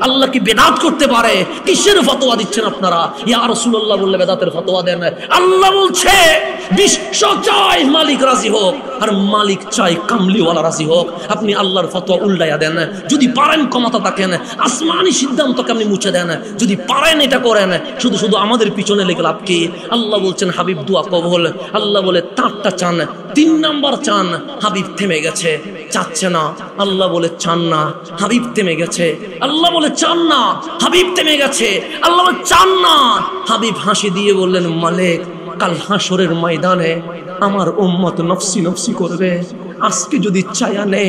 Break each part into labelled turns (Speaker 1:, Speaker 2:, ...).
Speaker 1: আল্লাহ কি বেদাত করতে পারে? কিসের ফতোয়া দিচ্ছেন আপনারা? ইয়া রাসূলুল্লাহ বললে বেদাতের ফতোয়া দেন। আল্লাহ বলছে বিশ্ব চাই মালিক রাজি হোক, আর মালিক চাই কামলিওয়ালা রাজি হোক। আপনি আল্লাহর ফতোয়া উল্টাইয়া দেন। যদি পারেন ক্ষমতা থাকেন আসমানি সিদ্ধান্তকে আপনি মুছে দেন, যদি পারেন এটা করেন। শুধু শুধু আমাদের পিছনে লেগে লাভ কি? আল্লাহ বলছেন হাবিব দোয়া কবুল। আল্লাহ বলে তারটা চান, 3 নাম্বার চান, হাবিব থেমে গেছে, চাচ্ছে না। আল্লাহ বলে চান না, হাবিব থেমে গেছে। আল্লাহ বলে চান না, হাবিব থেমে গেছে। আল্লাহ বলে চান না। হাবিব হাসি দিয়ে বললেন মালিক, কাল হাসরের ময়দানে আমার উম্মত নফসি নফসি করবে। আজকে যদি চায়া নে,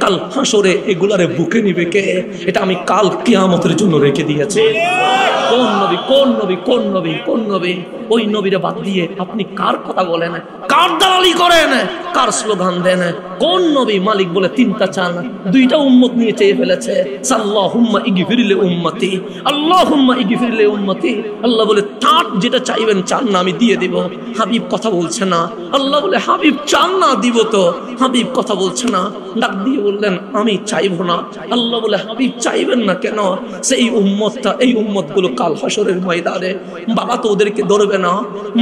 Speaker 1: কাল হাসরে এগুলারে বুকে নিবে কে? এটা আমি কাল কিয়ামতের জন্য রেখে দিয়েছি। কোন নবী, কোন নবী, কোন নবী, কোন নবী? ওই নবীরে বাদ দিয়ে আপনি কার কথা বলেন, কার দালালি করেন, কার স্লোগান দেন? কোন নবী? মালিক বলে 3টা চান, 2টা উম্মত নিয়ে চেয়ে ফেলেছে। আল্লাহুম্মা ইগফির লি উম্মতি, আল্লাহুম্মা ইগফির লি উম্মতি। আল্লাহ বলে তার যেটা চাইবেন চান না, আমি দিয়ে দিব। হাবিব কথা বলছে না। আল্লাহ বলে হাবিব চান না, দিব তো। হাবিব কথা বলছে না, ডাক দিয়ে বললেন আমি চাইবো না। আল্লাহ বলে হাবিব চাইবেন না কেন? সেই উম্মতটা, এই উম্মতগুলো কাল হাসরের ময়দানে বাবা তো ওদেরকে ধরবে না,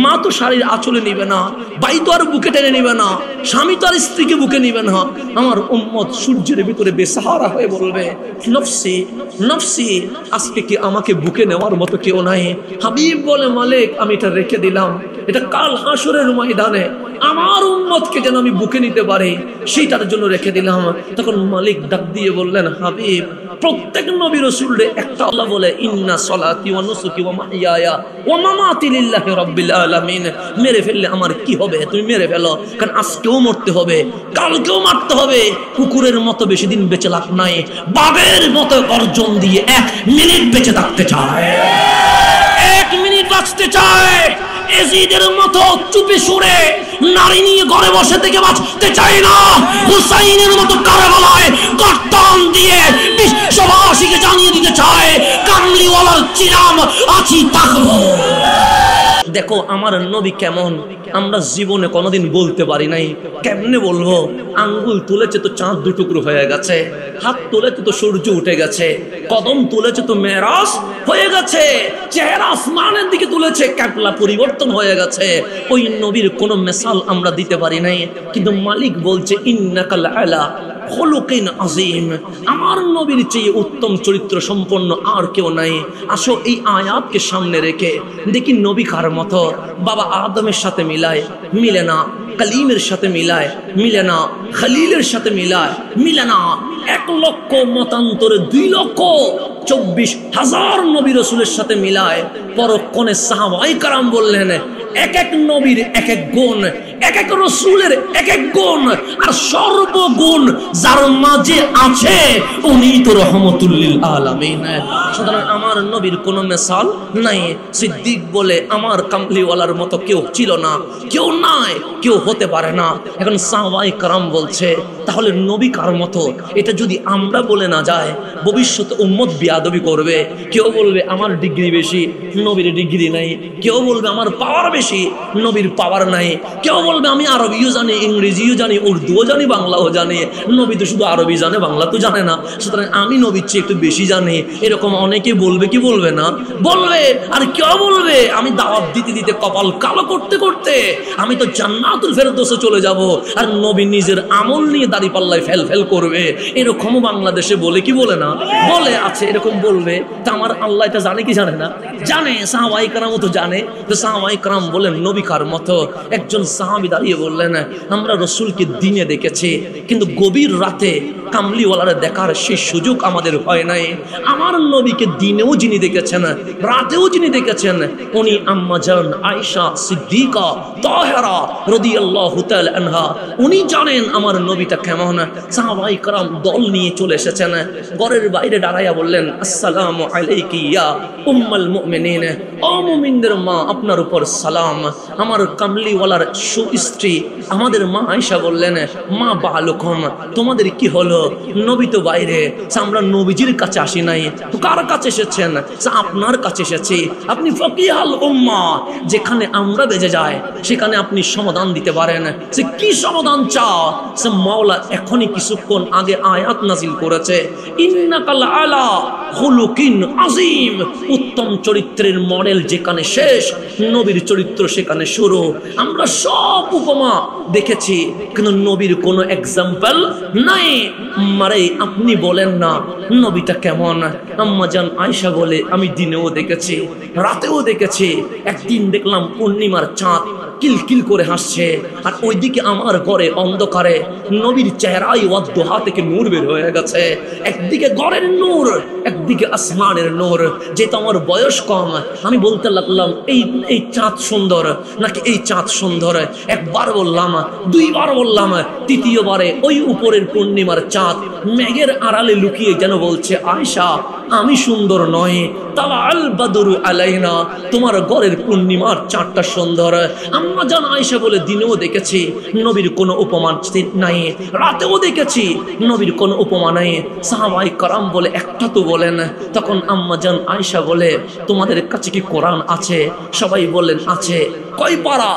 Speaker 1: মা তো শাড়ির আঁচলে নিবে না, ভাই তো আর বুকে টেনে নিবে না, স্বামী তো আর স্ত্রীকে বুকে নিবে না। আমার উম্মত সূর্যের ভিতরে বেসাহারা হয়ে বলবে নফসি নফসি। আজকে কি আমাকে বুকে নেওয়ার মতো কেউ নাই? হাবিব বলে মালিক আমি এটা রেখে দিলাম, এটা কাল হাসরের ময়দানে আমার উম্মতকে যেন আমি বুকে নিতে পারি সেইটার জন্য রেখে দিলাম। তখন মালিক ডাক দিয়ে বললেন হাবিব, প্রত্যেক নবী রাসূলের একটা আল্লাহ বলে ইন্না সলাতি ওয়া নুসুকি ওয়া মাহইয়ায়া ওয়া মামাতি লিল্লাহি রাব্বিল আলামিন। মেরে ফেললে আমার কি হবে? তুমি মেরে ফেলো, কারণ আজকেও মরতে হবে, কালকেও মারতে হবে। কুকুরের মতো বেশি দিন বেঁচে লাভ নাই, বাঘের মতো গর্জন দিয়ে 1 মিনিট বেঁচে থাকতে চায়, 1 মিনিট বাঁচতে চায়। এজিদের মতো চুপে সুরে নারী নিয়ে ঘরে বসে থেকে বাঁচতে চাই না। হুসাইনের মতো কারাগালায় গর্দান দিয়ে বিশ্ববাসীকে জানিয়ে দিতে চায় কামলিওয়ালার চিরাম আছি থাকবো। দেখো আমার নবী কেমন, আমরা জীবনে কোনোদিন বলতে পারি নাই। কেমনে বলবো? আঙ্গুল তুলেছে তো চাঁদ 2 টুকরো হয়ে গেছে, হাত তুলেছে তো সূর্য উঠে গেছে, কদম তুলেছে তো মেরাজ হয়ে গেছে, চেহারা আসমানের দিকে তুলেছে, ক্যাবলা পরিবর্তন হয়ে গেছে। ওই নবীর কোনো মিসাল আমরা দিতে পারি নাই। কিন্তু মালিক বলছে ইন্নাকাল আলা খুলুকিন আযীম, আমার নবীর চেয়ে উত্তম চরিত্র সম্পন্ন আর কেউ নাই। আসো এই আয়াতকে সামনে রেখে দেখি নবী কার মতো। বাবা আদমের সাথে মিলায়, মিলে না। কালিমের সাথে মিলায়, মিলে না। খলিলের সাথে মিলায়, মিলে না। 1 লক্ষ মতান্তরে 2,24,000 নবী রাসূলের সাথে মিলায় পরক্ষণে সাহাবায়ে কেরাম বললেন এক এক নবীর এক এক গুণ, এক এক রাসূলের এক এক গুণ, আর সর্বগুণ যার মাঝে আছে উনি তো রহমতুল লিল আলামিন। সুতরাং আমার নবীর কোনো মিসাল নাই। সিদ্দিক বলে আমার কামলিওয়ালার মতো কেউ ছিল না, কেউ নাই, কেউ হতে পারে না। এখন সাহাবায়ে কেরাম বলছে তাহলে নবী কার মতো? এটা যদি আমরা বলে না যায় ভবিষ্যতে উম্মত বিয়াদবি করবে। কেউ বলবে আমার ডিগ্রি বেশি, নবীর ডিগ্রি নাই। কেউ বলবে আমার পাওয়ার বেশি, নবীর পাওয়ার নাই। কেউ বলবে আমি আরবিও জানি, ইংরেজিও জানি, উর্দুও জানি, বাংলাও জানি। নবী তো শুধু আরবি জানে, বাংলা তো জানে না, সুতরাং আমি নবীর চেয়ে একটু বেশি জানি। এরকম অনেকে বলবে কি বলবে না? বলবে। আর কেউ বলবে আমি দাওয়াত দিতে দিতে কপাল কালো করতে করতে আমি তো জান্নাতুল ফেরদৌসে চলে যাব, আর নবী নিজের আমল নিয়ে দাঁড়িপাল্লায় ফেল ফেল করবে। এরকমও বাংলাদেশে বলে কি বলে না? বলে আছে, এরকম বলবে। তা আমার আল্লাহ এটা জানে কি জানে না? জানে। সাহাবায়ে কেরামও তো জানে। তো সাহাবায়ে কেরাম বলেন নবী কার মতো? একজন সাহাবী দাঁড়িয়ে বললেন আমরা রাসূলকে দিনে দেখেছি, কিন্তু গভীর রাতে কামলিওয়ালারা দেখার সেই সুযোগ আমাদের হয় নাই। আমার নবীকে দিনেও যিনি দেখেছেন, রাতেও যিনি দেখেছেন, উনি আম্মা জান আয়েশা সিদ্দিকা তাহেরা রাদিয়াল্লাহু তাআলা আনহা। উনি জানেন আমার নবীটা কেমন। সাহাবায়ে কেরাম দল নিয়ে চলে এসেছেন, ঘরের বাইরে দাঁড়াইয়া বললেন আসসালামু আলাইকি ইয়া উম্মুল মুমিনিন, ও মুমিনদের মা আপনার উপর সালাম। আমার কামলিওয়ালার সুস্ত্রী আমাদের মা আয়েশা বললেন, মা বালুকুম, তোমাদের কি হলো? নবী তো বাইরে, আমরা নবীজির কাছে আসি নাই, তো কার কাছে এসেছেন? আপনার কাছে এসেছি। আপনি ফকিহাল উম্মাহ, যেখানে আমরা বেজে যাই সেখানে আপনি সমাধান দিতে পারেন। সে কি সমাধান চাও? সে মাওলা এখনই কিছুক্ষণ আগে আয়াত নাজিল করেছে, ইন্নাকা লাআলা খুলুকিন আযীম। উত্তম চরিত্রের মডেল যেখানে শেষ, নবীর চরিত্র সেখানে শুরু। আমরা সব উপমা দেখেছি কিন্তু নবীর কোনো এক্সাম্পল নাই। মারে আপনি বলেন না নবীটা কেমন? আম্মা জান আয়েশা বলে, আমি দিনেও দেখেছি রাতেও দেখেছি। একদিন দেখলাম পূর্ণিমার চাঁদ কিলকিল করে হাসছে, আর ওইদিকে আমার ঘরে অন্ধকারে নবীর চেহারাই ওয়াদ্দোহা থেকে নূর বের হয়ে গেছে। একদিকে ঘরের নূর, একদিকে আসমানের নূর। যেহেতু আমার বয়স কম, আমি বলতে লাগলাম এই চাঁদ সুন্দর নাকি এই চাঁদ সুন্দর। একবার বললাম, দুইবার বললাম, তৃতীয়বারে ওই উপরের পূর্ণিমার চাঁদ মেঘের আড়ালে লুকিয়ে যেন বলছে, আয়েশা আমি সুন্দর নয়, তালা আল বাদরু আলাইনা, তোমার ঘরের পূর্ণিমার চাঁদটা সুন্দর। আম্মা জান আয়েশা বলে, দিনেও দেখেছি নবীর কোনো উপমা নাই, রাতেও দেখেছি নবীর কোনো উপমা নাই। সাহাবায়ে কেরাম বলে, একটা তো বলেন। তখন আম্মা জান আয়েশা বলে, তোমাদের কাছে কি কোরআন আছে? সবাই বললেন আছে। কয় পারা?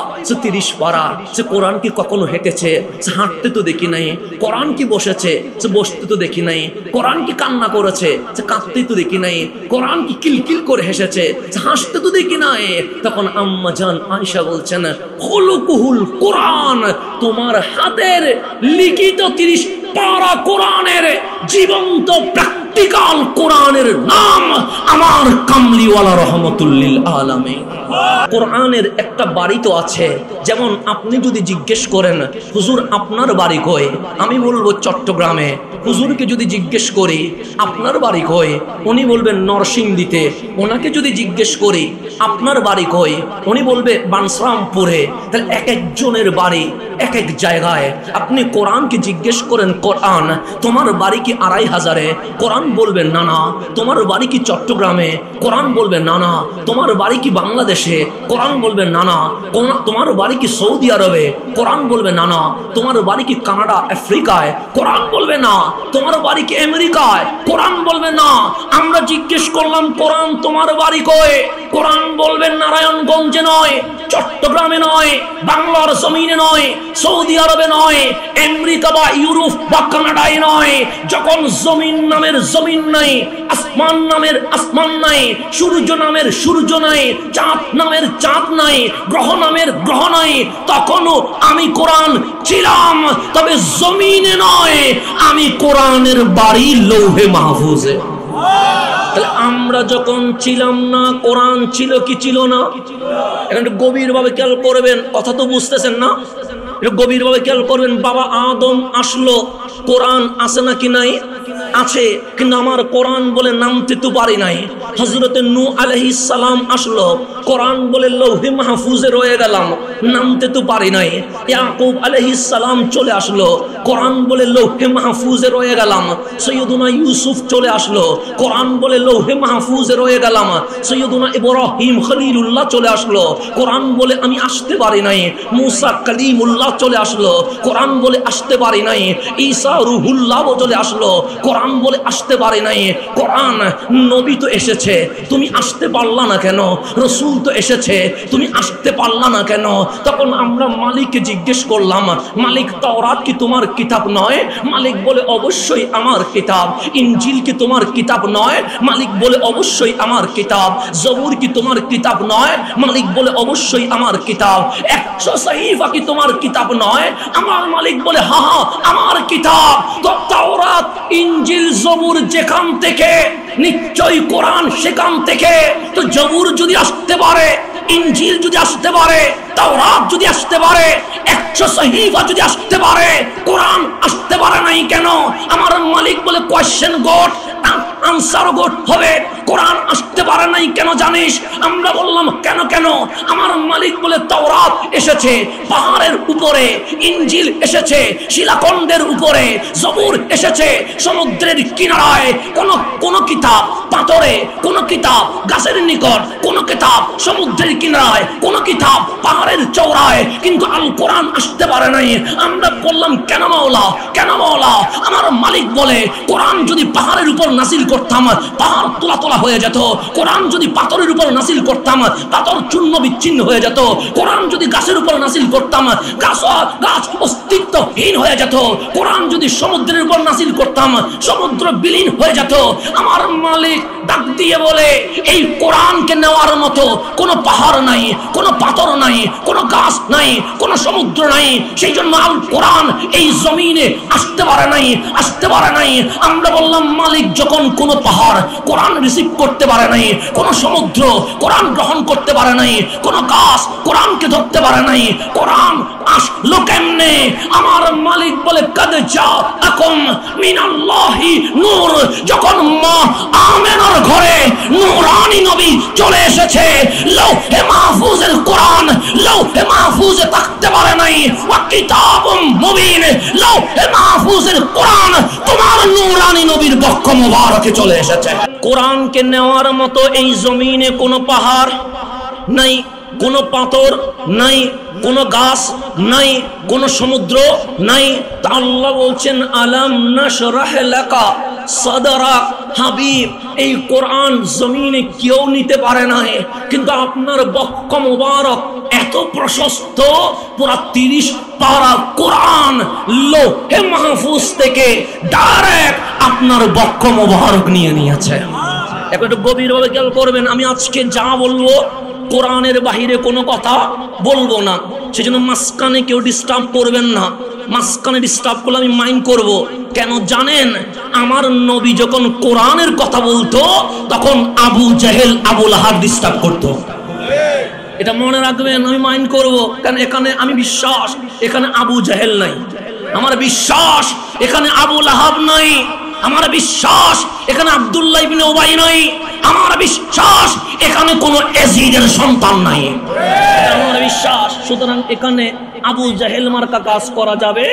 Speaker 1: 30 পারা। সে কোরআন কি কখনো হেঁটেছে? সে হাঁটতে তো দেখি নাই। কোরআন কি বসেছে? সে বসতে তো দেখি নাই। কোরআন কি কান্না করেছে? সে কাঁদতে তো দেখি নাই। কোরআন কি কিলকিল করে হেসেছে? সে হাসতে তো দেখি নাই। তখন আম্মা জান আয়েশা বলছেন, খুলুকুহুল কোরআন, তোমার হাতের লিখিত 30 পারা কোরআনের জীবন্ত প্র্যাকটিক্যাল কোরআনের নাম আমার কামলিওয়ালা রহমতুল লিল আলামিন। কোরআনের একটা বাড়ি তো আছে। যেমন আপনি যদি জিজ্ঞেস করেন, হুজুর আপনার বাড়ি কই? আমি বলবো চট্টগ্রামে। হুজুরকে যদি জিজ্ঞেস করি আপনার বাড়ি কই, উনি বলবেন নরসিংদীতে। ওনাকে যদি জিজ্ঞেস করি আপনার বাড়ি কই, উনি বলবে বানসারামপুরে। তাহলে এক একজনের বাড়ি এক এক জায়গায়। আপনি কোরআনকে জিজ্ঞেস করেন, কোরআন তোমার বাড়ি কি 2500-এ? কোরআন বলবে না না। তোমার বাড়ি কি চট্টগ্রামে? কোরআন বলবে না না। তোমার বাড়ি কি বাংলাদেশে? কোরআন বলবে না না। তোমার বাড়ি কি সৌদি আরবে? কোরআন বলবে না না। তোমার বাড়ি কি কানাডা আফ্রিকায়? কোরআন বলবে না। তোমার বাড়ি কি আমেরিকায়? কোরআন বলবে না। আমরা জিজ্ঞেস করলাম, কোরআন তোমার বাড়ি কই? কোরআন বলবেন নারায়ণগঞ্জে নয়, চট্টগ্রামে নয়, বাংলার জমিনে নয়, সৌদি আরবে নয়, আমেরিকা বা ইউরোপ বা কানাডায় নয়। যখন জমিন নামের জমিন নাই, আসমান নামের আসমান নাই, সূর্য নামের সূর্য নাই, চাঁদ নামের চাঁদ নাই, গ্রহ নামের গ্রহ নাই, তখনও আমি কোরআন ছিলাম, তবে জমিনে নয়। আমি কোরআনের বাড়ি লৌহে মাহফুজে। তাহলে আমরা যখন ছিলাম না, কোরআন ছিল কি ছিল না? এখন গভীর ভাবে খেয়াল করবেন, কথা তো বুঝতেছেন না? গভীর ভাবে খেয়াল করবেন। বাবা আদম আসলো, কোরআন আছে নাকি নাই? আছে, কিন্তু আমার কোরআন বলে নামতে তো পারি নাই। হযরতে নূহ আলাইহিস সালাম আসলো, কোরআন বলে লৌহে মাহফুজে রয়ে গেলাম, নামতে তো পারি নাই। ইয়াকুব আলাইহিস সালাম চলে আসলো, কোরআন বলে লৌহে মাহফুজে রয়ে গেলাম। সৈয়দুনা ইউসুফ চলে আসলো, কোরআন বলে লৌহে মাহফুজে রয়ে গেলাম। সৈয়দুনা ইব্রাহিম খলিলুল্লাহ চলে আসলো, কোরআন বলে আমি আসতে পারি নাই। মুসা কালিমুল্লাহ চলে আসলো, কোরআন বলে আসতে পারি নাই। ঈসা রুহুল্লাহ চলে আসলো, কোরআন বলে আসতে পারি নাই। কোরআন নবী তো এসেছে, তুমি আসতে পারলা না কেন? রসুল তো এসেছে, তুমি আসতে পারলা না কেন? তখন আমরা মালিককে জিজ্ঞেস করলাম, মালিক তাওরাত কি তোমার কিতাব নয়? মালিক বলে অবশ্যই আমার কিতাব। ইনজিল কি তোমার কিতাব নয়? মালিক বলে অবশ্যই আমার কিতাব। জবুর কি তোমার কিতাব নয়? মালিক বলে অবশ্যই আমার কিতাব। 100 সহিফা কি তোমার কিতাব নয়? আমার মালিক বলে হ্যাঁ হ্যাঁ আমার কিতাব। তো তাওরাত ইনজিল জবুর যেখান থেকে, নিশ্চয়ই কোরআন সেখান থেকে। তো জবুর যদি আসতে পারে, ইনজিল যদি আসতে পারে, তাওরাত যদি আসতে পারে, 100 সহিফা যদি আসতে পারে, কোরআন আসতে পারে নাই কেন? আমার মালিক বলে কোয়েশ্চেন গট, আনসার গট হবে। কোরআন আসতে পারে নাই কেন জানিস? আমরা বললাম কেন কেন? আমার মালিক বলে তাওরাত এসেছে পাহাড়ের উপরে, ইনজিল এসেছে শিলাখণ্ডের উপরে, জবুর এসেছে সমুদ্রের কিনারায়। কোন কিতাব পাথরে, কোন কিতাব গাছের নিকট, কোন কিতাব সমুদ্রের কিনারায়, কোন কিতাব পাহাড়ের চওড়ায়, কিন্তু আল কোরআন আসতে পারে নাই। আমরা বললাম কেন মাওলা, কেন মাওলা? আমার মালিক বলে কোরআন যদি পাহাড়ের উপর নাজিল করতাম পাহাড় তোলা তোলা হয়ে যেত, কোরআন যদি পাথরের উপর নাজিল করতাম পাথর চূর্ণ বিচ্ছিন্ন হয়ে যেত, কোরআন যদি গাছের উপর নাজিল করতাম গাছ অস্তিত্বহীন হয়ে যেত, কোরআন যদি সমুদ্রের উপর নাজিল করতাম সমুদ্র বিলীন হয়ে যেত। আমার মালিক ডাক দিয়ে বলে এই কোরআনকে নেওয়ার মতো কোনো পাহাড় নাই, কোনো পাথর নাই, কোনো গাছ নাই, কোনো সমুদ্র নাই। সেই জন্য আল কোরআন এই জমিনে আসতে পারে নাই, আসতে পারে নাই। আমরা বললাম মালিক যখন কোনো পাহাড় কোরআন রিসিভ করতে পারে নাই, কোনো সমুদ্র কোরআন গ্রহণ করতে পারে নাই, কোনো গাছ কোরআনকে ধরতে পারে নাই, কোরআন আসলো কেমনে? আমার মালিক বলে কাদ জাআকুম মিনাল্লাহি নূর। যখন মা আমেনার ঘরে নূরানী নবী চলে এসেছে, লৌহে মাহফুজের কোরআন লৌহে মাহফুজে থাকতে পারে নাই। ওয়া কিতাবুম মুবিন, লৌহে মাহফুজের কোরআন তোমার নূরানী নবীর বক্ষ মোবারকে চলে এসেছে। কোরআনকে নেওয়ার মতো এই জমিনে কোনো পাহাড় নাই, কোনো পাথর নাই, কোনো গাছ নাই, কোনো সমুদ্র নাই। তা আল্লাহ বলছেন আলাম নাশরাহ লাকা সাদরাক। হাবিব, এই কোরআন জমিনে কেউ নিতে পারে না, কিন্তু আপনার বক্ষ মোবারক এত প্রশস্ত, পুরা 30 পারা কোরআন লৌহে মাহফুজ থেকে ডাইরেক্ট আপনার বক্ষ মোবারক নিয়ে নিয়েছে। একটু গভীরভাবে খেয়াল করবেন, আমি আজকে যা বলবো কোরআনের বাহিরে কোনো কথা বলবো না। সেজন্য মাঝখানে কেউ ডিস্টার্ব করবেন না। মাঝখানে ডিস্টার্ব করলে আমি মাইন্ড করব। কেন জানেন? আমার নবী যখন কোরআনের কথা বলতো তখন আবু জাহেল আবু লাহাব ডিস্টার্ব করতো। এটা মনে রাখবেন, আমি মাইন্ড করব। কারণ এখানে আমি বিশ্বাস এখানে আবু জাহেল নাই, আমার বিশ্বাস এখানে আবু লাহাব নাই, আমার বিশ্বাস এখানে আব্দুল্লাহ ইবনে উবাই নাই, আমার বিশ্বাস এখানে কোনো এজিদের সন্তান নাই, আমার বিশ্বাস। সুতরাং এখানে আবু জাহেল মার্কা কাজ করা যাবে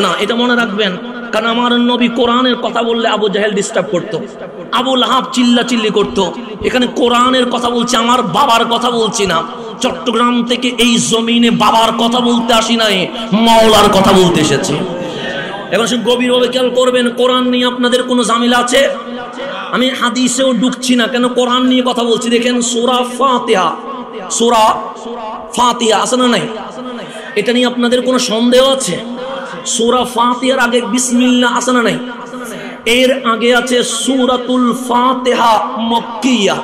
Speaker 1: না, এটা মনে রাখবেন। কারণ আমার নবী কোরআনের কথা বললে আবু জাহেল ডিস্টার্ব করতো, আবু লাহাব চিল্লা চিল্লি করতো। এখানে কোরআনের কথা বলছি, আমার বাবার কথা বলছি না। চট্টগ্রাম থেকে এই জমিনে বাবার কথা বলতে আসি নাই, মাওলার কথা বলতে এসেছে। এখন সে গভীরভাবে খেয়াল করবেন, কোরআন নিয়ে আপনাদের কোনো ঝামেলা আছে? আমি হাদিসেও ঢুকছি না, কেন কোরআন নিয়ে কথা বলছি। দেখেন সূরা ফাতিহা, সূরা ফাতিহা আছে না নাই? এটা নিয়ে আপনাদের কোনো সন্দেহ আছে? সূরা ফাতিহার আগে বিসমিল্লাহ আছে না নাই? এর আগে আছে সূরাতুল ফাতিহা মক্কিয়া,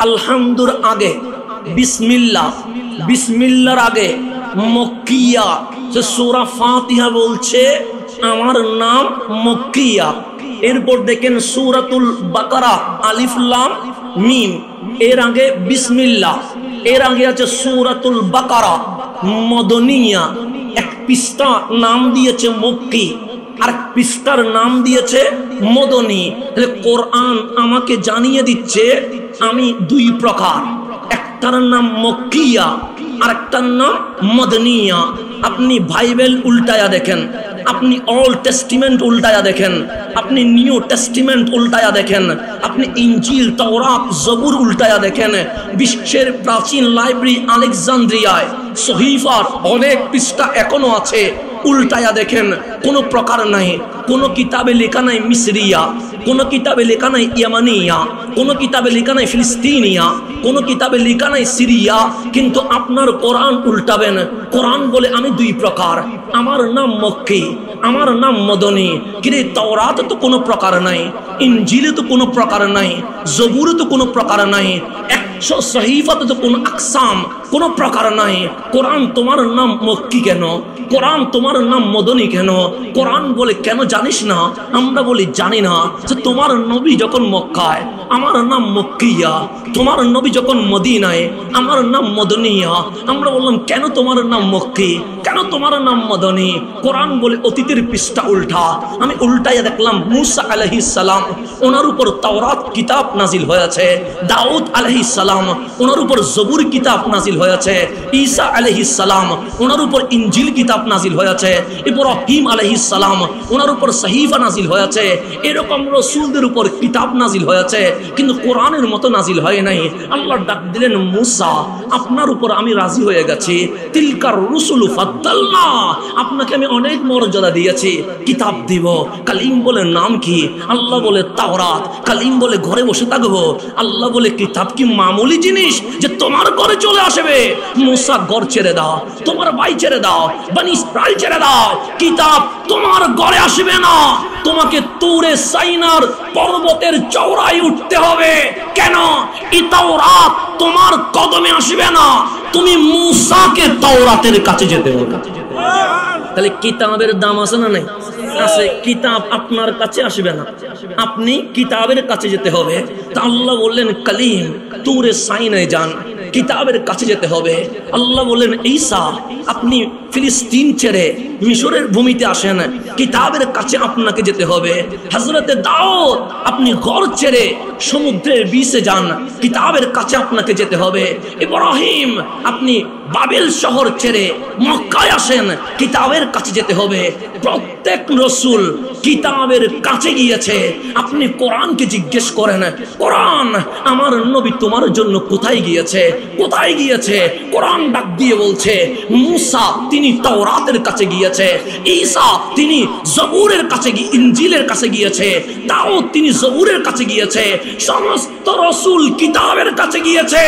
Speaker 1: আলহামদুর আগে বিসমিল্লাহ, বিসমিল্লাহর আগে মক্কিয়া। সূরা ফাতিহা বলছে আমার নাম মক্কিয়া। এরপর দেখেন সূরাতুল বাকারা আলিফ লাম মিম, এর আগে বিসমিল্লাহ, এর আগে আছে সূরাতুল বাকারা মদনিয়া। এক পৃষ্ঠা নাম দিয়েছে মক্কি, আর পৃষ্ঠার নাম দিয়েছে মদনী। তাহলে কোরআন আমাকে জানিয়ে দিচ্ছে আমি দুই প্রকার, একটার নাম মক্কিয়া আর একটার নাম মদনিয়া। আপনি বাইবেল উল্টায়া দেখেন, আপনি অল টেস্টিমেন্ট উল্টায়া দেখেন, আপনি নিউ টেস্টিমেন্ট উল্টায়া দেখেন, আপনি ইনজিল তাওরাত জবুর উল্টায়া দেখেন। বিশ্বের প্রাচীন লাইব্রেরি আলেকজান্দ্রিয়ায় সহিফার অনেক পৃষ্ঠা এখনো আছে, উল্টায়া দেখেন, কোনো প্রকার নাই। কোনো কিতাবে লেখা নাই মিসরিয়া, কোনো কিতাবে লেখা নাই ইয়ামানিয়া, কোনো কিতাবে লেখা নাই ফিলিস্তিনিয়া, কোনো কিতাবে লেখা নাই সিরিয়া। কিন্তু আপনার কোরআন উল্টাবেন, কোরআন বলে আমি দুই প্রকার, আমার নাম মক্কি, আমার নাম মদনী। কিন্তু তাওরাতে তো কোনো প্রকার নাই, ইনজিলে তো কোনো প্রকার নাই, জবুরে তো কোনো প্রকার নাই, 100 সহিফাতে তো কোনো আকসাম কোনো প্রকার নাই। কোরআন তোমার নাম মক্কি কেন? কোরআন তোমার নাম মদনী কেন? কোরআন বলে কেন জানিস না? আমরা বলি জানি না। যে তোমার নবী যখন মক্কায় আমার নাম মক্কিয়া, তোমার নবী যখন মদিনায় আমার নাম মদনিয়া। আমরা বললাম কেন তোমার নাম মক্কি, কেন কেন তোমার নাম মদনী? কোরআন বলে অতীতের পৃষ্ঠা উল্টা। আমি উল্টাইয়া দেখলাম মুসা আলাইহিস সালাম, ওনার উপর তাওরাত কিতাব নাজিল হয়েছে। দাউদ আলাইহিস সালাম, ওনার উপর জবুর কিতাব নাজিল হয়েছে। ঈসা আলাইহিস সালাম, ওনার উপর ইনজিল কিতাব নাজিল হয়েছে। ইব্রাহিম আলাইহিস সালাম, ওনার উপর সহিফা নাজিল হয়েছে। এরকম রাসূলদের উপর কিতাব নাজিল হয়েছে, কিন্তু কোরআনের মতো নাজিল হয় নাই। আল্লাহ ডাক দিলেন, মুসা আপনার উপর আমি রাজি হয়ে গেছি। তিলকার রুসুল ফাদ্দালনা, আপনাকে আমি অনেক মর্যাদা দিয়েছি। কিতাব দিব। কালিম বলে নাম কি? আল্লাহ বলে তাওরাত। কালিম বলে ঘরে বসে থাকবো। আল্লাহ বলে কিতাব কি মামুলি জিনিস যে তোমার ঘরে চলে আসবে? মুসা ঘর ছেড়ে দাও, তোমার ভাই ছেড়ে দাও, বনি ইসরাইল ছেড়ে দাও, কিতাব তোমার ঘরে আসবে না। তোমাকে তুরে সাইনার পর্বতের চওড়ায় উঠতে হবে। কেন? এই তাওরাত তোমার কদমে আসবে না, তুমি মুসাকে তাওরাতের কাছে যেতে হবে। তাহলে কিতাবের দাম আছে না নাই? আছে। কিতাব আপনার কাছে আসবে না, আপনি কিতাবের কাছে যেতে হবে। তা আল্লাহ বললেন কালিম তুরে সাইনায় যান, কিতাবের কাছে যেতে হবে। আল্লাহ বললেন ঈসা আপনি ফিলিস্তিন ছেড়ে মিশরের ভূমিতে আসেন, কিতাবের কাছে আপনাকে যেতে হবে। হযরতে দাউদ আপনি ঘর ছেড়ে সমুদ্রের বিচে যান, কিতাবের কাছে আপনাকে যেতে হবে। ইব্রাহিম আপনি বাবেল শহর ছেড়ে মক্কায় আসেন, কিতাবের কাছে যেতে হবে। প্রত্যেক রাসূল কিতাবের কাছে গিয়েছে। আপনি কোরআনকে জিজ্ঞেস করেন, কোরআন আমার নবী তোমার জন্য কোথায় গিয়েছে? কোথায় গিয়েছে? কোরআন ডাক দিয়ে বলছে মুসা তিনি তাওরাতের কাছে গিয়েছে, ঈসা তিনি জবুরের কাছে ইনজিলের কাছে গিয়েছে, দাউদ তিনি জবুরের কাছে গিয়েছে। সমস্ত রাসূল কিতাবের কাছে গিয়েছে।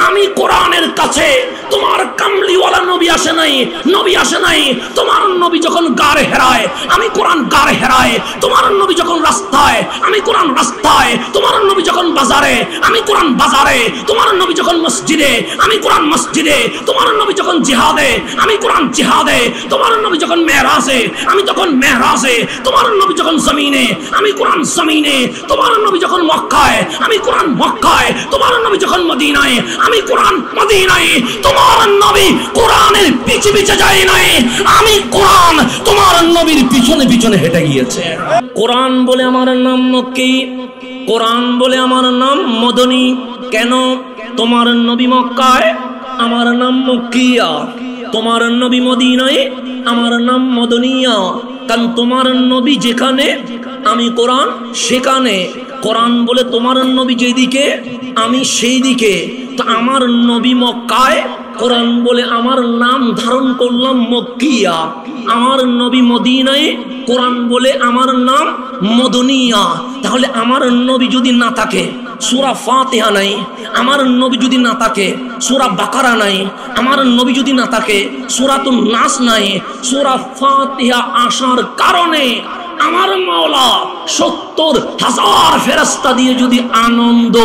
Speaker 1: আমি কোরআনের কাছে। তোমার কামলিওয়ালা নবী আসে নাই, নবী আসে নাই। তোমার নবী যখন গারে হেরায়, আমি কোরআন গারে হেরায়। তোমার নবী যখন রাস্তায়, আমি কোরআন রাস্তায়। তোমার নবী যখন বাজারে, আমি কোরআন বাজারে। তোমার নবী যখন মসজিদে, আমি কোরআন মসজিদে। তোমার নবী যখন জিহাদে, আমি কোরআন জিহাদে। তোমার নবী যখন মেহরাজে, আমি তখন মেহরাজে। তোমার নবী যখন জমিনে, আমি কোরআন জমিনে। তোমার নবী যখন মক্কায়, আমি কোরআন মক্কায়। তোমার নবী যখন মদিনায়, আমি কোরআন মদিনায়। তোমার নবী কোরআনের পিছে পিছে যায় নাই, আমি কোরআন তোমার নবীর পিছনে পিছনে হেঁটে গিয়েছে। কোরআন বলে আমার নাম মক্কি, কোরআন বলে আমার নাম মদনী। কেন? তোমার নবী মক্কায়, আমার নাম মক্কিয়া। তোমার নবী মদিনায়, আমার নাম মদনিয়া। কারণ তোমার নবী যেখানে, আমি কোরআন সেখানে। কোরআন বলে তোমার নবী যেদিকে, আমি সেই দিকে। তো আমার নবী মক্কায়, কোরআন বলে আমার নাম ধারণ করলাম মক্কিয়া। আমার নবী মদিনায়, কোরআন বলে আমার নাম মদনিয়া। তাহলে আমার নবী যদি না থাকে, সূরা ফাতিহা নাই। আমার নবী যদি না থাকে, সূরা বাকারা নাই। আমার নবী যদি না থাকে, সূরাতুন নাস নাই। সূরা ফাতিহা আসার কারণে আমার মাওলা ৭০,০০০ ফেরেশতা দিয়ে যদি আনন্দ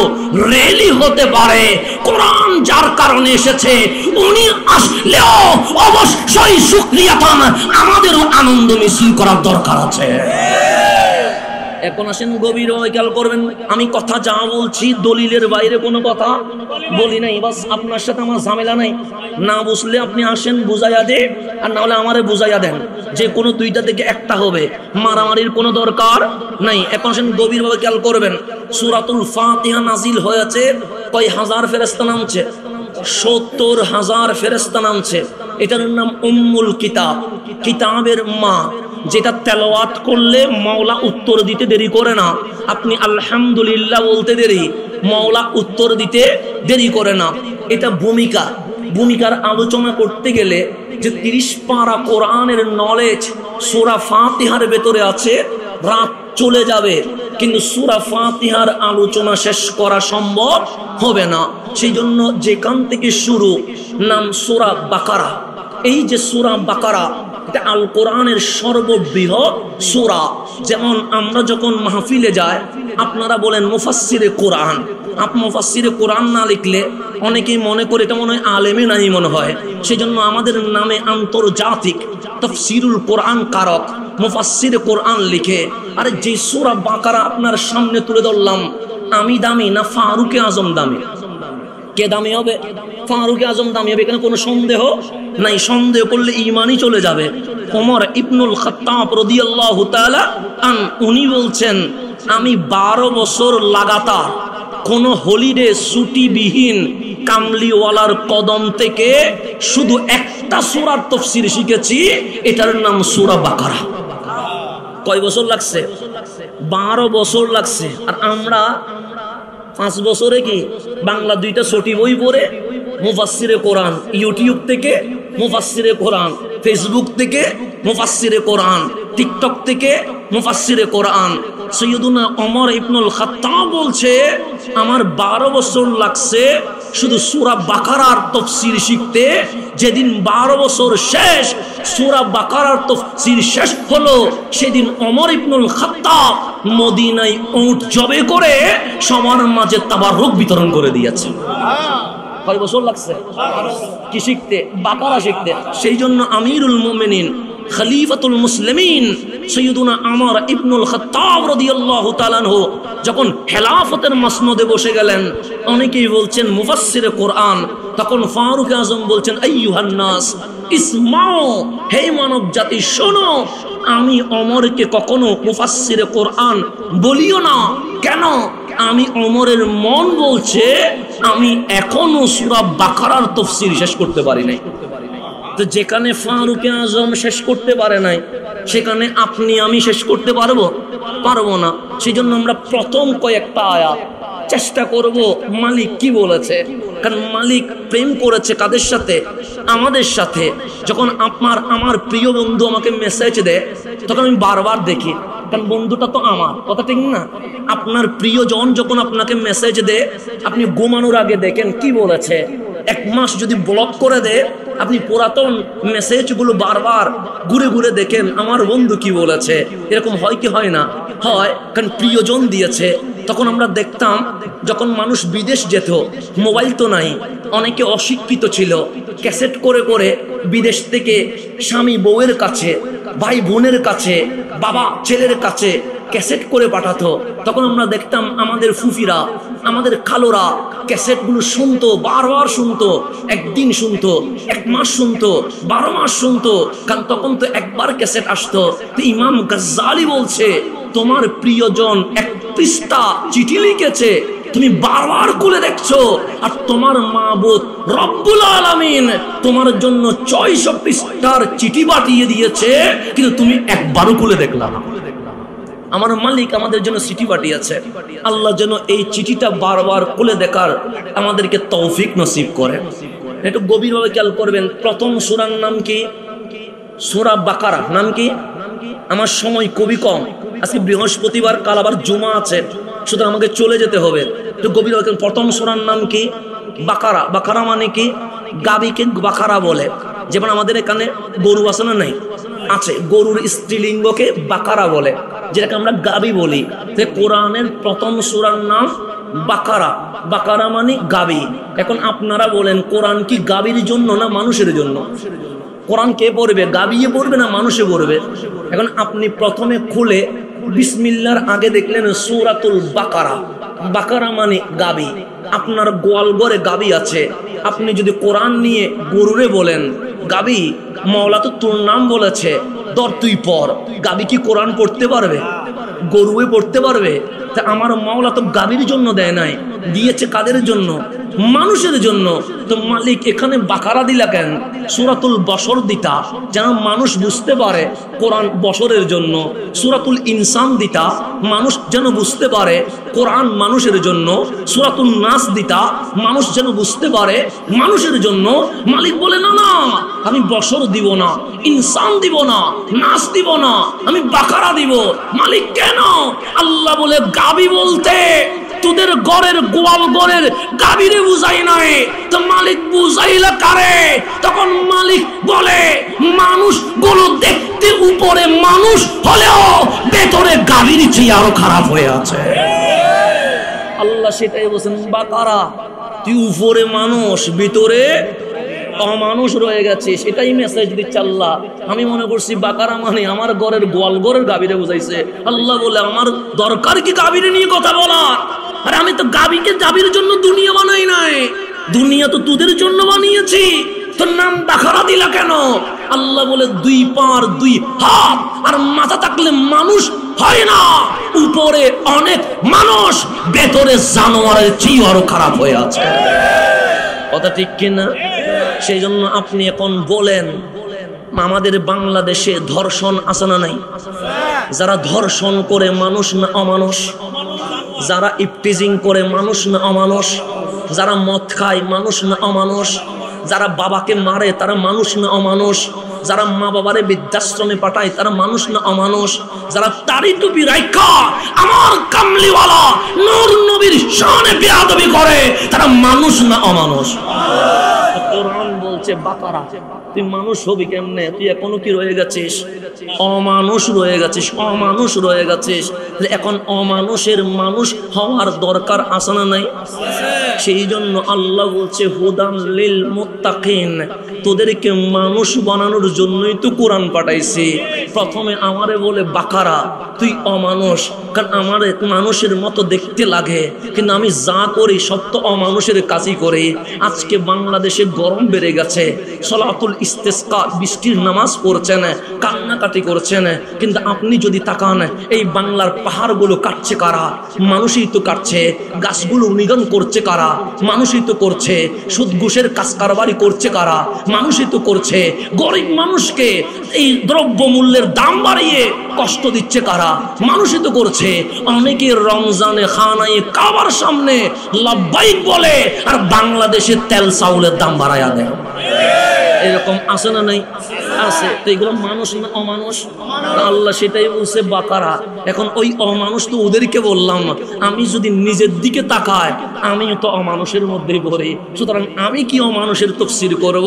Speaker 1: রেলি হতে পারে, কোরআন যার কারণে এসেছে উনি আসলেও অবশ্যই শুকরিয়াতান আমাদেরও আনন্দ মিছিল করার দরকার আছে। এখন আসেন গভীর খেয়াল করবেন, আমি কথা যা বলছি দলিলের বাইরে কোনো কথা বলি নাই। বাস আপনার সাথে আমার ঝামেলা নাই। না বুঝলে আপনি আসেন বুঝাইয়া দে, আর না হলে আমারে বুঝাইয়া দেন। যে কোনো দুইটা থেকে একটা হবে, মারামারির কোনো দরকার নাই। এখন আসেন গভীরভাবে খেয়াল করবেন, সূরাতুল ফাতিহা নাজিল হয়েছে কয় হাজার ফেরেশতা নামছে? ৭০,০০০ ফেরেশতা নামছে। এটার নাম উম্মুল কিতাব, কিতাবের মা। যেটা তেলাওয়াত করলে মাওলা উত্তর দিতে দেরি করে না। আপনি আলহামদুলিল্লাহ বলতে দেরি, মাওলা উত্তর দিতে দেরি করে না। এটা ভূমিকা। ভূমিকার আলোচনা করতে গেলে যে ৩০ পারা কোরআনের নলেজ সূরা ফাতিহার ভেতরে আছে, রাত চলে যাবে, কিন্তু সূরা ফাতিহার আলোচনা শেষ করা সম্ভব হবে না। সেই জন্য যেখান থেকে শুরু, নাম সূরা বাকারা। এই যে সূরা বাকারা, এটা আল কোরআনের সর্ববৃহৎ সূরা। যেমন আমরা যখন মাহফিলে যাই, আপনারা বলেন মুফাসসিরে কোরআন। মুফাসসিরে কোরআন না লিখলে অনেকেই মনে করে এটা মনে হয় আলেমে নাই মনে হয়। সেই জন্য আমাদের নামে আন্তর্জাতিক তাফসীরুল কোরআন কারক মুফাসসিরে কোরআন লিখে। আরে যে সূরা বাকারা আপনার সামনে তুলে ধরলাম, আমি দামি না ফারুকে আজম দামি? কে দামি হবে? ফারুক আজম দামি হবে, এখানে কোনো সন্দেহ নাই। সন্দেহ করলে ঈমানই চলে যাবে। ওমর ইবনুল খাত্তাব রাদিয়াল্লাহু তাআলা আন উনি বলছেন, আমি 12 বছর লাগাতার কোনো হলিডে ছুটিবিহীন কামলিওয়ালার কদম থেকে শুধু একটা সূরার তাফসীর শিখেছি, এটার নাম সূরা বাকারা। কয় বছর লাগছে? 12 বছর লাগছে। আর আমরা 5 বছরে কি বাংলা 2টা ছোটি বই পড়ে মুফাসসিরে কোরআন, ইউটিউব থেকে মুফাসসিরে কোরআন, ফেসবুক থেকে মুফাসসিরে কোরআন, টিকটক থেকে মুফাসসিরে কোরআন। সৈয়দুনা ওমর ইবনুল খাত্তাব বলছে, আমার 12 বছর লাগছে শুধু সূরা বাকারার তাফসীর শিখতে। যেদিন 12 বছর শেষ, সূরা বাকারার তাফসীর শেষ হলো, সেদিন ওমর ইবনুল খাত্তাব মদিনায় উট জবে করে সবার মাঝে তাবাররুক বিতরণ করে দিয়েছে। কয় বছর লাগছে কি শিখতে? বাকারা শিখতে। সেই জন্য আমিরুল মুমিনিন খলিফাতুল মুসলিমিন সৈয়দুনা ওমর ইবনুল খাত্তাব রাদিয়াল্লাহু তাআলা আনহু যখন খেলাফতের মাসনদে বসে গেলেন, অনেকেই বলছেন মুফাসসিরে কোরআন, তখন ফারুক আজম বলছেন, আইয়ুহান নাস ইসমাউ, হে মানব জাতি শোনো, আমি ওমরকে কখনো মুফাসসিরে কোরআন বলিও না। কেন? আমি ওমরের মন বলছে আমি এখনো সূরা বাকারার তাফসীর শেষ করতে পারি নাই। তো যেখানে ফারুক আজম শেষ করতে পারে নাই, সেখানে আপনি আমি শেষ করতে পারবো না। সেই জন্য আমরা প্রথম কয়েকটা আয়াত চেষ্টা করব মালিক কি বলেছে। কারণ মালিক প্রেম করেছে কাদের সাথে? আমাদের সাথে। যখন আমার প্রিয় বন্ধু আমাকে মেসেজ দেয়, তখন আমি বারবার দেখি, কারণ বন্ধুটা তো আমার, কথা ঠিক না? আপনার প্রিয়জন যখন আপনাকে মেসেজ দেয়, আপনি ঘুমানোর আগে দেখেন কি বলেছে। 1 মাস যদি ব্লক করে দেয়, আপনি পুরাতন মেসেজগুলো বারবার ঘুরে ঘুরে দেখেন আমার বন্ধু কি বলেছে। এরকম হয় কি হয় না? হয়, কারণ প্রিয়জন দিয়েছে। তখন আমরা দেখতাম যখন মানুষ বিদেশ যেত, মোবাইল তো নাই, অনেকে অশিক্ষিত ছিল, ক্যাসেট করে করে বিদেশ থেকে স্বামী বউয়ের কাছে, ভাই বোনের কাছে, বাবা ছেলের কাছে ক্যাসেট করে পাঠাতো। তখন আমরা দেখতাম আমাদের ফুফিরা, আমাদের খালোরা ক্যাসেটগুলো শুনতো, বারবার শুনতো, একদিন শুনতো, 1 মাস শুনতো, 12 মাস শুনতো। কারণ তখন তো একবার ক্যাসেট আসতো। তো ইমাম গাজ্জালি বলছে, তোমার প্রিয়জন 1 পৃষ্ঠা চিঠি লিখেছে, তুমি বারবার খুলে দেখছো, আর তোমার মাবুদ রব্বুল আলামিন তোমার জন্য 600 পৃষ্ঠার চিঠি পাঠিয়ে দিয়েছে, কিন্তু তুমি একবারও খুলে দেখলা না। আমার মালিক আমাদের জন্য চিঠি পাঠিয়েছে। আল্লাহ যেন এই চিঠিটা বারবার খুলে দেখার আমাদেরকে তৌফিক নসিব করে। একটু গভীরভাবে খেয়াল করবেন। প্রথম সূরার নাম কি? সূরা বাকারা। নাম কি? আমার সময় খুবই কম, আজকে বৃহস্পতিবার, কাল আবার জুমা আছে, সুতরাং আমাকে চলে যেতে হবে। একটু গভীরভাবে। প্রথম সূরার নাম কি? বাকারা। বাকারা মানে কি? গাবিকে বাকারা বলে। যেমন আমাদের এখানে গরু আছে না? নাই, আছে। গরুর স্ত্রীলিঙ্গকে বাকারা বলে, যেটাকে আমরা গাবি বলি। কোরআনের প্রথম সূরার নাম বাকারা। বাকারা মানে গাবি। এখন আপনারা বলেন, কোরআন কি গাবির জন্য না মানুষের জন্য? কোরআন কে পড়বে? গাবিয়ে পড়বে না মানুষে পড়বে? এখন আপনি প্রথমে খুলে বিসমিল্লাহর আগে দেখলেন সূরাতুল বাকারা। বাকারা মানে গাবি। আপনার গোয়াল ঘরে গাবি আছে, আপনি যদি কোরআন নিয়ে গরুরে বলেন গাবি, মাওলা তো তোর নাম বলেছে, ধর তুই পড়, গাবি কি কোরআন পড়তে পারবে? গরুয়ে পড়তে পারবে? তা আমার মাওলা তো গাবির জন্য দেয় নাই, দিয়েছে কাদের জন্য? মানুষের জন্য। তো মালিক এখানে বাকারা দিলা কেন? সূরাতুল বশর দিতা, যেন মানুষ বুঝতে পারে কোরআন বশরের জন্য। সূরাতুল ইনসান দিতা, মানুষ যেন বুঝতে পারে কোরআন মানুষের জন্য। সূরাতুল নাস দিতা, মানুষ যেন বুঝতে পারে মানুষের জন্য। মালিক বলে, না না, আমি বশর দিব না, ইনসান দিব না, নাস দিব না, আমি বাকারা দিব। মালিক কেন? আল্লাহ বলে, গাবি বলতে তোদের ঘরের গোয়াল ঘরের গাবিরে বুঝাই নাই, তো মালিক বুঝাইলা কারে? তখন মালিক বলে, মানুষ গুলো দেখতে উপরে মানুষ হলেও ভেতরে গাবির চেয়ে আরো খারাপ হয়ে আছে। আল্লাহ সেটাই বলছেন, বাকারা তুই উপরে মানুষ, ভিতরে অমানুষ রয়ে গেছিস। এটাই মেসেজ দিচ্ছে আল্লাহ। আমি মনে করছি বাকারা মানে আমার ঘরের গোয়াল ঘরের গাবিরে বুঝাইছে। আল্লাহ বলে, আমার দরকার কি গাবিরে নিয়ে কথা বলার? আরে আমি তো গাবিকে গাবির জন্য দুনিয়া বানাই নাই, দুনিয়া তো তোদের জন্য বানিয়েছি, তোর নাম বাকারা দিলা কেন? আল্লাহ বলে 2 পা 2 হাত আর মাথা থাকলে মানুষ হয় না। উপরে অনেক মানুষ, ভেতরে জানোয়ারের চেয়ে আরো খারাপ হয়ে আছে। কথা ঠিক কিনা? সেই জন্য আপনি এখন বলেন, আমাদের বাংলাদেশে ধর্ষণ আছে না নাই? যারা ধর্ষণ করে মানুষ না অমানুষ? যারা ইফটিজিং করে মানুষ না অমানুষ? যারা মদ খায় মানুষ না অমানুষ? যারা বাবাকে মারে তারা মানুষ না অমানুষ? যারা মা বাবারে বৃদ্ধাশ্রমে পাঠায় তারা মানুষ না অমানুষ? যারা দাড়ি টুপি রাখা আমার কামলিওয়ালা নূর নবীর শানে বেয়াদবি করে তারা মানুষ না অমানুষ? কোরআন বলছে বাকারা, তুই মানুষ হবি কেমনে? তুই এখনো কি রয়ে গেছিস? অমানুষ রয়ে গেছিস, অমানুষ রয়ে গেছিস। এখন অমানুষের মানুষ হওয়ার দরকার আছে না নাই? সেই জন্য আল্লাহ বলছে হুদান লিল মুত্তাকিন, তোদেরকে মানুষ বানানোর জন্যই তো কোরআন পাঠাইছি। প্রথমে আমারে বলে বাকারা, তুই অমানুষ, কারণ আমার মানুষের মতো দেখতে লাগে, কিন্তু আমি যা করি সব তো অমানুষের কাজই করি। আজকে বাংলাদেশে গরম বেড়ে গেছে, সলাতুল ইস্তেসকা বৃষ্টির নামাজ পড়ছেন, কান্নাকাটি করছেন, কিন্তু আপনি যদি তাকান এই বাংলার পাহাড়গুলো কাটছে কারা? মানুষই তো কাটছে। গাছগুলো নিধন করছে কারা? মানুষই তো করছে। সুদ ঘুষের কাজ কারবারি করছে কারা? মানুষই তো করছে। গরিব মানুষকে এই দ্রব্য মূল্যের দাম বাড়িয়ে কষ্ট দিচ্ছে কারা? মানুষই তো করছে। অনেকে রমজানে খানায়ে কাবার সামনে লাব্বাইক বলে আর বাংলাদেশে তেল চাউলের দাম বাড়ায়া দেয়। এরকম আছে না নাই? আছে। তো এগুলো মানুষ না অমানুষ? আল্লাহ সেটাই বলছে বাকারা। এখন ওই অমানুষ তো ওদেরকে বললাম, আমি যদি নিজের দিকে তাকাই আমিও তো অমানুষের মধ্যেই পড়ি। সুতরাং আমি কি অমানুষের তাফসীর করব?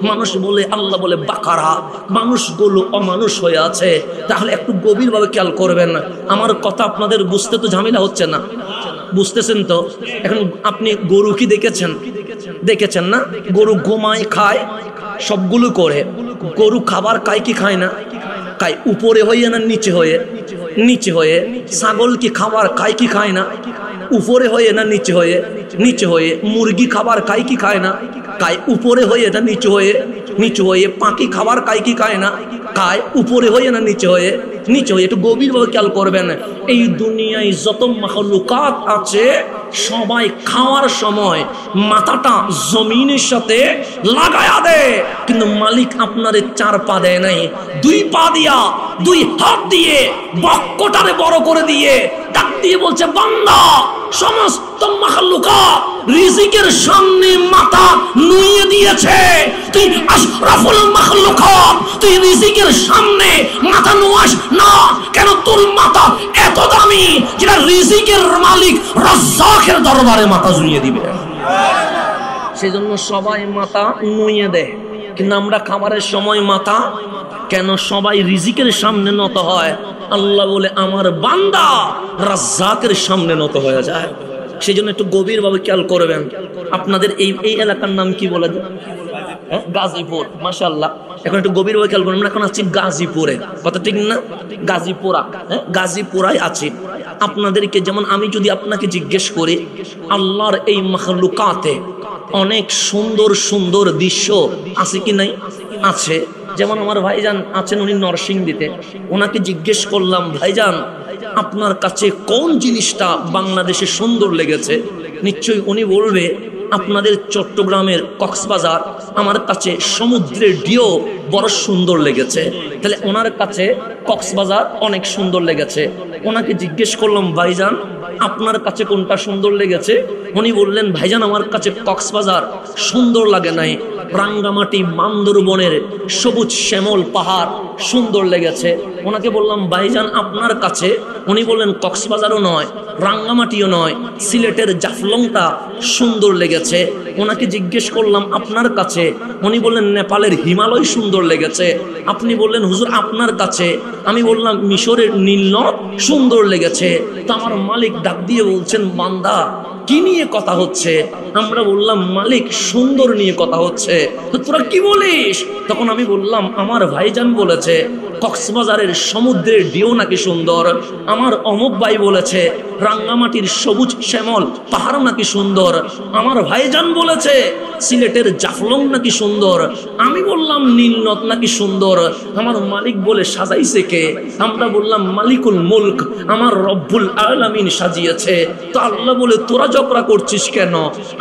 Speaker 1: মানুষ বলে, আল্লাহ বলে বাকারা, মানুষগুলো অমানুষ হয়ে আছে। তাহলে একটু গভীরভাবে খেয়াল করবেন। আমার কথা আপনাদের বুঝতে তো ঝামেলা হচ্ছে না? বুঝতেছেন তো? এখন আপনি গরু কি দেখেছেন? দেখেছেন না? গরু ঘুমায়, খায়, সবগুলো করে। গরু খাবার খায় কি খায় না? খায়। উপরে হয়ে না নিচে হয়ে? নিচে হয়ে। ছাগল কি খাবার খায় কি খায় না? উপরে হয়ে না নিচে হয়ে? নিচে হয়ে। মুরগি খাবার খায় কি খায় না? খায়। উপরে হয়ে না নিচে হয়ে? নিচে হয়ে। পাখি খাবার খায় কি খায় না? খায়। উপরে হয়ে না নিচে হয়ে? নিচে হয়ে। একটু গভীরভাবে খেয়াল করবেন। এই দুনিয়ায় যত মাখলুকাত আছে সবাই খাওয়ার সময় মাথাটা জমিনের সাথে লাগায়া দেয়, কিন্তু মালিক আপনারে 4 পা দেয় নাই, 2 পা দিয়া, 2 হাত দিয়ে বক্কটারে বড় করে দিয়ে ডাক দিয়ে বলছে, বান্দা, সমস্ত মাখলুকাত রিজিকের সামনে মাথা নুইয়ে দিয়েছে, তুই আশরাফুল মাখলুকাত, তুই রিজিকের সামনে মাথা নুয়াস না কেন? তোর মাথা এত দামি যেটা রিজিকের মালিক রাজ্জাকের দরবারে মাথা ঝুলিয়ে দিবে। সেজন্য সবাই মাথা নুইয়ে দেয়, কিন্তু আমরা খাবারের সময় মাথা কেন? সবাই রিজিকের সামনে নত হয়। আল্লাহ বলে আমার বান্দা রাজ্জাকের সামনে নত হয়ে যায়। সেই জন্য একটু গভীরভাবে খেয়াল করবেন। আপনাদের এই এলাকার নাম কি বলে? গাজীপুর। মাশাআল্লাহ। এখন একটু গভীরভাবে খেয়াল করবেন। আমরা এখন আছি গাজীপুরে, কথা ঠিক না? গাজীপুরা, গাজীপুরায় আছি। আপনাদেরকে যেমন আমি যদি আপনাকে জিজ্ঞেস করি আল্লাহর এই মাখলুকাতে অনেক সুন্দর সুন্দর দৃশ্য আছে কি নাই? আছে। যেমন আমার ভাইজান আছেন, উনি নরসিংদীতে। ওনাকে জিজ্ঞেস করলাম, ভাইজান আপনার কাছে কোন জিনিসটা বাংলাদেশে সুন্দর লেগেছে? নিশ্চয়ই উনি বলবে আপনাদের চট্টগ্রামের কক্সবাজার আমার কাছে সমুদ্রের ঢেউ বড় সুন্দর লেগেছে। তাহলে ওনার কাছে কক্সবাজার অনেক সুন্দর লেগেছে। ওনাকে জিজ্ঞেস করলাম, ভাইজান আপনার কাছে কোনটা সুন্দর লেগেছে? উনি বললেন, ভাইজান আমার কাছে কক্সবাজার সুন্দর লাগে নাই, রাঙ্গামাটি বান্দরবনের সবুজ শ্যামল পাহাড় সুন্দর লেগেছে। ওনাকে বললাম, ভাইজান আপনার কাছে? উনি বললেন, কক্সবাজারও নয়, রাঙ্গামাটিও নয়, সিলেটের জাফলংটা সুন্দর লেগেছে। ওনাকে জিজ্ঞেস করলাম, আপনার কাছে? উনি বললেন, নেপালের হিমালয় সুন্দর লেগেছে। আপনি বললেন, হুজুর আপনার কাছে? আমি বললাম, মিশরের নীলনদ সুন্দর লেগেছে। তো আমার মালিক ডাক দিয়ে বলছেন, বান্দা কি নিয়ে কথা হচ্ছে? আমরা বললাম মালিক সুন্দর নিয়ে কথা হচ্ছে। তোরা কি বলিস? তখন আমি বললাম আমার ভাইজান বলেছে কক্সবাজারের সমুদ্রের ঢেউ নাকি সুন্দর, আমার অমুক ভাই বলেছে রাঙ্গামাটির সবুজ শ্যামল পাহাড় নাকি সুন্দর, আমার ভাইজান বলেছে সিলেটের জাফলং নাকি সুন্দর, আমি বললাম নীলনদ নাকি সুন্দর। আমার মালিক বলে সাজাইছে কে? আমরা বললাম মালিকুল মুলক আমার রব্বুল আলামিন সাজিয়েছে। তো আল্লাহ বলে তোরা ঝগড়া করছিস কেন,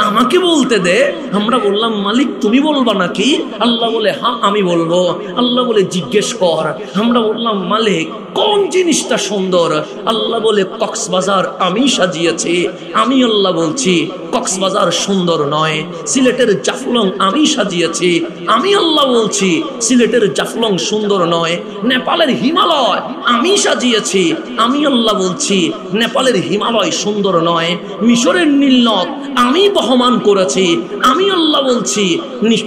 Speaker 1: আমাকে বলতে দে। আমরা বললাম মালিক তুমি বলবা নাকি? আল্লাহ বলে হ্যাঁ আমি বলবো। আল্লাহ বলে জিজ্ঞেস কর। আমরা বললাম মালিক কোন জিনিসটা সুন্দর? আল্লাহ বলে কক্সবাজার আমি সাজিয়েছি। আমি আল্লাহ বলছি কক্সবাজার সুন্দর নয়, সিলেটের জাফলং আমি সাজিয়েছি। আমি আল্লাহ বলছি সিলেটের জাফলং সুন্দর নয়। নেপালের হিমালয় আমি সাজিয়েছি। আমি আল্লাহ বলছি নেপালের হিমালয় সুন্দর নয়। মিশরের নীলনদ আমি বহমান করেছি। আমি আল্লাহ বলছি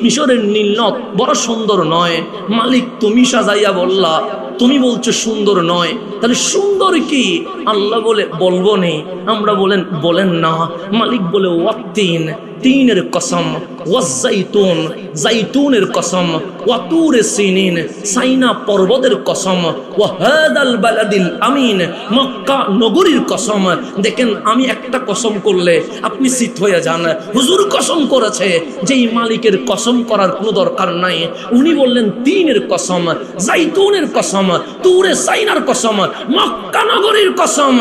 Speaker 1: মিশরের নীলনদ বড় সুন্দর নয়। মালিক তুমি সাজাইয়া বললা, তুমি বলছো সুন্দর নয়, তাহলে সুন্দর কি? আল্লাহ বলে বলবো নে। আমরা বলেন না। মালিক বলে ওয়াত্তিন তিনের কসম, ওয়াজ্জাইতুন জাইতুনের কসম, ওয়াতুরে সিনিন সাইনা পর্বতের কসম, ওয়াহাদাল বালাদিল আমিন মক্কা নগরীর কসম। দেখেন আমি একটা কসম করলে আপনি চিত হয়ে যান। হুজুর কসম করেছে, যেই মালিকের কসম করার কোনো দরকার নাই উনি বললেন তিনের কসম, জাইতুনের কসম, তুরে সাইনার কসম, মক্কা নগরীর কসম।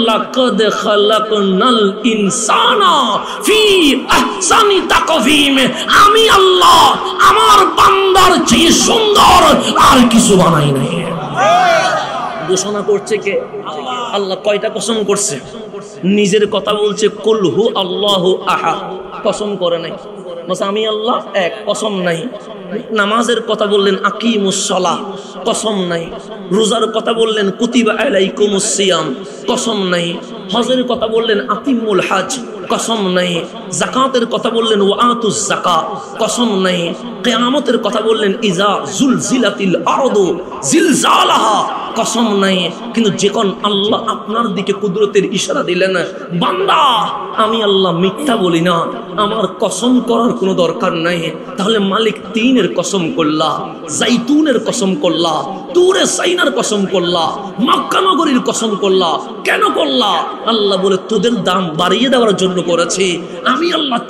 Speaker 1: লাকাদ খালাকনাল ইনসানা ফি আহসানি তাকওয়িম। আমি আল্লাহ আমার বান্দার চেয়ে সুন্দর আর কিছু বানাই নাই। ঘোষণা করছে কে? আল্লাহ। কয়টা কসম করছে? নিজের কথা বলছে কুল হু আল্লাহু আহাদ, কসম করে নাই। আমি আল্লাহ এক, কসম নাই। নামাজের কথা বললেন আকিমুস সালাহ, কসম নাই। রোজার কথা বললেন কুতিবা আলাইকুমুস সিয়াম, কসম নাই। হজের কথা বললেন আতিমুল হজ, কসম নাই। যাকাতের কথা বললেন ওয়াতুজ যাকাত, কসম নাই। কিয়ামতের কথা বললেন ইজা জুলজিলাতিল আরদু জিলজালাহা, কসম নাই। কিন্তু যখন আল্লাহ আপনার দিকে কুদরতের ইশারা দিলেন, বান্দা আমি আল্লাহ মিথ্যা বলি না, আমার কসম করার কোনো দরকার নাই। তাহলে মালিক তিনের কসম করলা, জাইতুনের কসম করলা, তুরে সাইনার কসম করলা, মক্কা নগরীর কসম করলা। কেন করলা? আল্লাহ বলে তোদের দাম বাড়িয়ে দেওয়ার জন্য করেছি। আমি আল্লাহ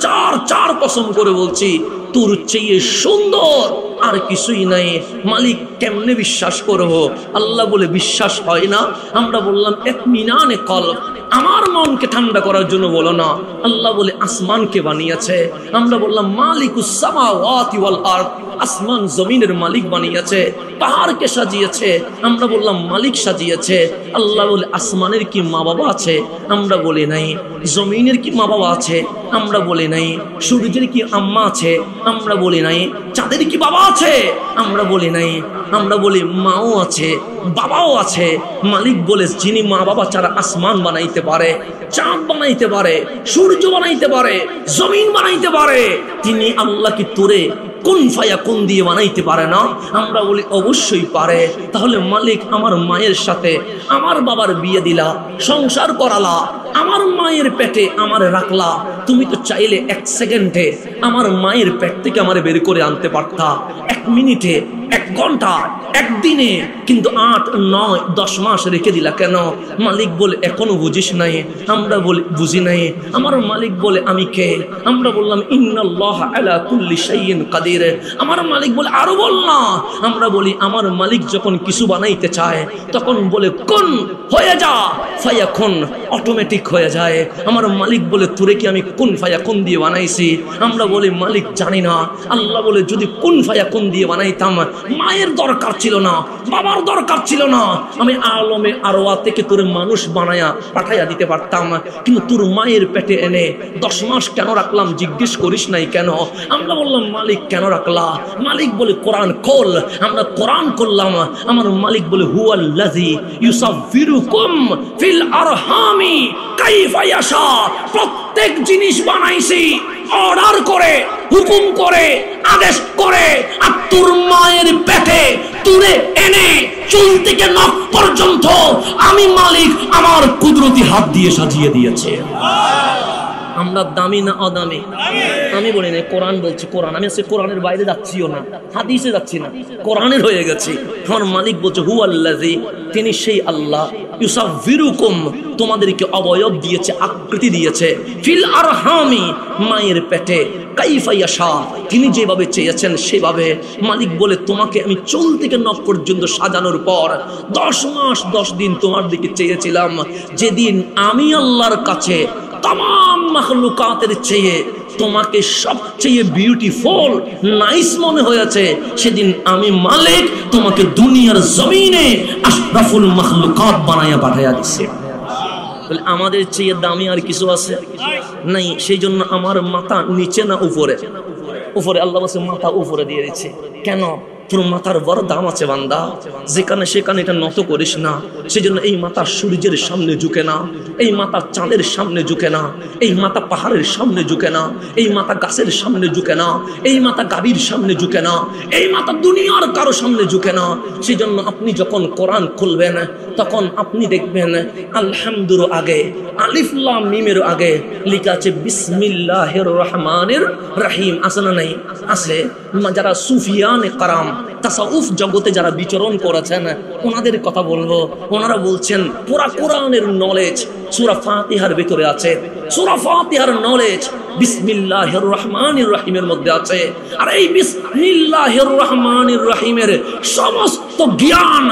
Speaker 1: চার কসম করে বলছি তোর চেয়ে সুন্দর আর কিছুই নাই। মালিক কেমনে বিশ্বাস করব? আল্লাহ বলে বিশ্বাস হয় না। আমরা বললাম ইতমিনানে কলব, আমার মনকে ঠান্ডা করার জন্য বলো না। আল্লাহ বলে আসমানকে বানিয়েছে। আমরা বললাম মালিকুস সামাওয়াতি ওয়াল আরদ, আসমান জমিনের মালিক বানিয়েছে। পাহাড়কে সাজিয়েছে। আমরা বললাম মালিক সাজিয়েছে। আল্লাহ বলে আসমানের কি মা বাবা আছে? আমরা বলি নাই। জমিনের কি মা বাবা আছে? আমরা বলি নাই। সূর্যের কি আম্মা আছে? আমরা বলি নাই। চাঁদের কি বাবা আছে? আমরা বলি নাই। আমরা বলি মাও আছে, বাবাও আছে। মালিক বলে যিনি মা বাবা ছাড়া আসমান বানাইতে পারে, চাঁদ বানাইতে পারে, সূর্য বানাইতে পারে, জমিন বানাইতে পারে, তিনি আল্লাহ কি তোরে কোন ফায়া কোন দিয়ে বানাইতে পারে না? আমরা বলি অবশ্যই পারে। তাহলে মালিক আমার মায়ের সাথে আমার বাবার বিয়ে দিলা, সংসার করালা, আমার মায়ের পেটে আমার রাখলা। তুমি তো চাইলে 1 সেকেন্ডে আমার মায়ের পেট থেকে আমার বের করে আনতে পারতা, 1 মিনিটে, 1 ঘন্টা, 1 দিনে। কিন্তু 8, 9, 10 মাস রেখে দিলা কেন? মালিক বলে এখনো বুঝিস নাই। আমরা বলি বুঝি নাই। আমার মালিক বলে আমি কে? আমরা বললাম ইন্নাল্লাহা আলা কুল্লি শাইইন কাদির। আমার মালিক বলে আরো বল না। আমরা বলি আমার মালিক যখন কিছু বানাইতে চায় তখন বলে কোন হয়ে যা, ফায়াকুন, অটোমেটিক হয়ে যায়। আমার মালিক বলে তোরে কি আমি কোন ফায়াকুন দিয়ে বানাইছি? আমরা বলি মালিক জানি না। আল্লাহ বলে যদি কোন ফায়াকুন দিয়ে বানাইতাম, মায়ের দরকার ছিল না, বাবার দরকার ছিল না, আমি আলমে আরওয়া থেকে তোর মানুষ বানায়া পাঠাইয়া দিতে পারতাম। কিন্তু তোর মায়ের পেটে এনে 10 মাস কেন রাখলাম জিজ্ঞেস করিস নাই কেন? আমরা বললাম মালিক কেন রাখলা? মালিক বলে কোরআন খোল। আমরা কোরআন করলাম। আমার মালিক বলে হুয়াল্লাযী ইউসাফিরুকুম ফিল আরহামি কাইফা ইয়াশা। প্রত্যেক জিনিস বানাইছি অর্ডার করে, হুকুম করে, আদেশ করে। আর তোর মায়ের পেটে তুলে এনে চুল থেকে নখ পর্যন্ত আমি মালিক আমার কুদরতি হাত দিয়ে সাজিয়ে দিয়েছে। আমরা দামি না অদামি? আমি বলি না, কোরআন বলছি। কোরআন, আমি আজকে কোরআনের বাইরে যাচ্ছিও না, হাদিসে যাচ্ছি না, কোরআনের হয়ে গেছি। আমার মালিক বলছে হুয়াল্লাযী, তিনি সেই আল্লাহ, ইউসাফিরুকুম, তোমাদেরকে অবয়ব দিয়েছে, আকৃতি দিয়েছে, ফিল আরহামি, মায়ের পেটে, কাইফা ইয়াশা, তিনি যেভাবে চেয়েছেন সেভাবে। মালিক বলে তোমাকে আমি চুল থেকে নখ পর্যন্ত সাজানোর পর 10 মাস 10 দিন তোমার দিকে চেয়েছিলাম। যেদিন আমি আল্লাহর কাছে তামাম মাখলুকাতের চেয়ে তোমাকে সবচেয়ে বিউটিফুল নাইস মনে হয়েছে, সেদিন আমি মালিক তোমাকে দুনিয়ার জমিনে আশরাফুল মাখলুকাত বানায়া পাঠাইয়া দিছে। বলে আমাদের চেয়ে দামি আর কিছু আছে নাই? সেই জন্য আমার মাথা নিচে না উপরে? উপরে। আল্লাহ বলছে মাথা উপরে দিয়ে দিচ্ছে। কেন? তোর মাথার বড় দাম আছে বান্দা, যেখানে সেখানে এটা নত করিস না। সেই জন্য এই মাথা সূর্যের সামনে ঝুঁকে না, এই মাথা চাঁদের সামনে ঝুঁকে না, এই মাথা পাহাড়ের সামনে ঝুঁকে না, এই মাথা গাছের সামনে ঝুঁকে না, এই মাথা গাভীর সামনে ঝুঁকে না, এই মাথা দুনিয়ার কারো সামনে ঝুঁকে না। সেই জন্য আপনি যখন কোরআন খুলবেন তখন আপনি দেখবেন আলহামদুর আগে আলিফ লাম মিমের আগে লেখা আছে বিসমিল্লাহির রহমানির রহিম। আছে না নাই? আছে। যারা সুফিয়ানে কারাম, তাসাউফ জগতে যারা বিচরণ করেছেন ওনাদের কথা বলবো। ওনারা বলছেন পুরা কোরআনের নলেজ সূরা ফাতিহার ভিতরে আছে। সূরা ফাতিহার নলেজ বিসমিল্লাহির রহমানির রহিমের মধ্যে আছে। আর এই বিসমিল্লাহির রহমানির রহিমের সমস্ত জ্ঞান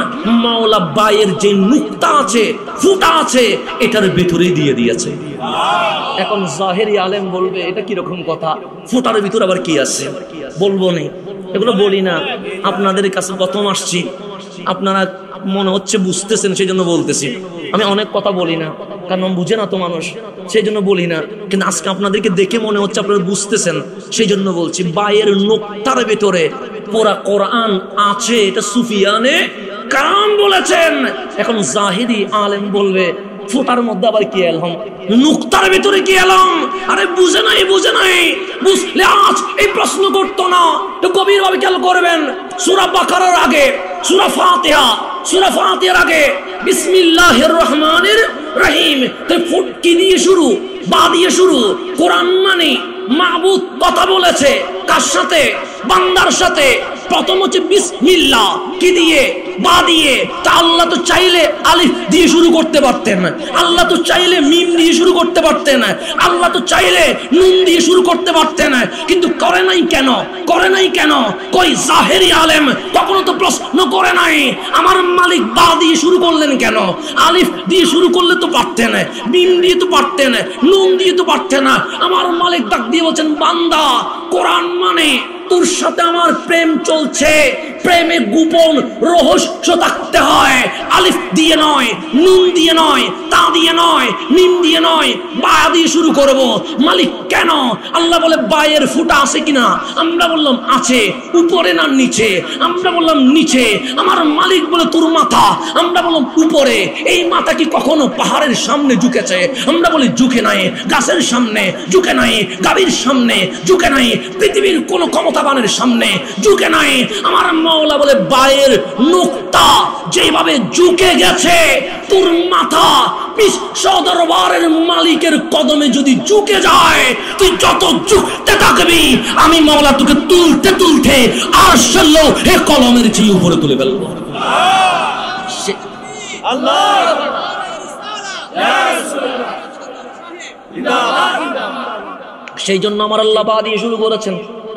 Speaker 1: মাওলা বায়ের যে নুকতা আছে, ফুটা আছে, এটার ভিতরেই দিয়ে দিয়েছে। এখন জাহেরি আলেম বলবে এটা কিরকম কথা, ফুটার ভিতরে আবার কি আছে? বলবো না, এগুলো বলি না। আপনাদের কাছে প্রথম আসছি, আপনারা মনে হচ্ছে বুঝতেছেন, সেই জন্য বলতেছি। আমি অনেক কথা বলি না, কারণ বুঝে না তো মানুষ, সেই জন্য বলি না। কিন্তু আজকে আপনাদেরকে দেখে মনে হচ্ছে আপনারা বুঝতেছেন, সেই জন্য বলছি। বায়ের নোক্তার ভেতরে পুরা কোরআন আছে, এটা সুফিয়ানে কারাম বলেছেন। এখন জাহিরি আলেম বলবে ফুটার মধ্যে আবার কি এলাম, নুকতার ভিতরে কি এলাম? আরে বুঝে নাই, বুঝে নাই। বুঝলে আজ এই প্রশ্ন করতো না। তো গভীর ভাবে খেয়াল করবেন, সূরা বাকারার আগে সূরা ফাতিহা, সূরা ফাতিহার আগে বিসমিল্লাহির রহমানির রহিম। তো ফুট কি দিয়ে শুরু? বা দিয়ে শুরু। কোরআন মানে মাবুদ কথা বলেছে কার সাথে? বান্দার সাথে। প্রথম হচ্ছে বিসমিল্লাহ, কি দিয়ে? বা দিয়ে। তা আল্লাহ তো চাইলে আলিফ দিয়ে শুরু করতে পারতেন, আল্লাহ তো চাইলে মিম দিয়ে শুরু করতে পারতেন, আল্লাহ তো চাইলে নুন দিয়ে শুরু করতে পারতেন, কিন্তু করে নাই কেন? করে নাই কেন? কই জাহেরি আলেম কখনো তো প্রশ্ন করে নাই আমার মালিক বা দিয়ে শুরু করলেন কেন? আলিফ দিয়ে শুরু করলে তো পারতেন, মিম দিয়ে তো পারতেন, নুন দিয়ে তো পারতেন। আমার মালিক ডাক দিয়ে বলছেন বান্দা, কোরআন মানে তোর সাথে আমার প্রেম চলছে, প্রেমে গোপন রহস্য থাকতে হয়। আলিফ দিয়ে নয়, নুন দিয়ে নয়, তা দিয়ে নয়, মিম দিয়ে নয়, বা দিয়ে শুরু করব। মালিক কেন? আল্লাহ বলে বায়ের ফুটা আছে কিনা? আমরা বললাম আছে। উপরে না নিচে? আমরা বললাম নিচে। আমার মালিক বলে তোর মাথা, আমরা বললাম উপরে। এই মাথা কি কখনো পাহাড়ের সামনে ঝুঁকেছে? আমরা বলি ঝুঁকে নাই। গাছের সামনে ঝুঁকে নাই, গাভীর সামনে ঝুঁকে নাই, পৃথিবীর কোন ক্ষমতাবানের সামনে ঝুঁকে নাই। আমার মাওলা বলে বায়ের নুকতা যেভাবে ঝুঁকে গেছে, তোর মাথা বিশ্ব দরবারের মালিকের কদমে যদি ঝুঁকে যায়, তুই যত ঝুঁকতে থাকবি আমি মাওলা তোকে তুলতে তুলতে আরশের লৌহে কলমের চেয়ে উপরে তুলে ফেলবো। সেই জন্য আমার আল্লাহ বা দিয়ে শুরু করেছেন,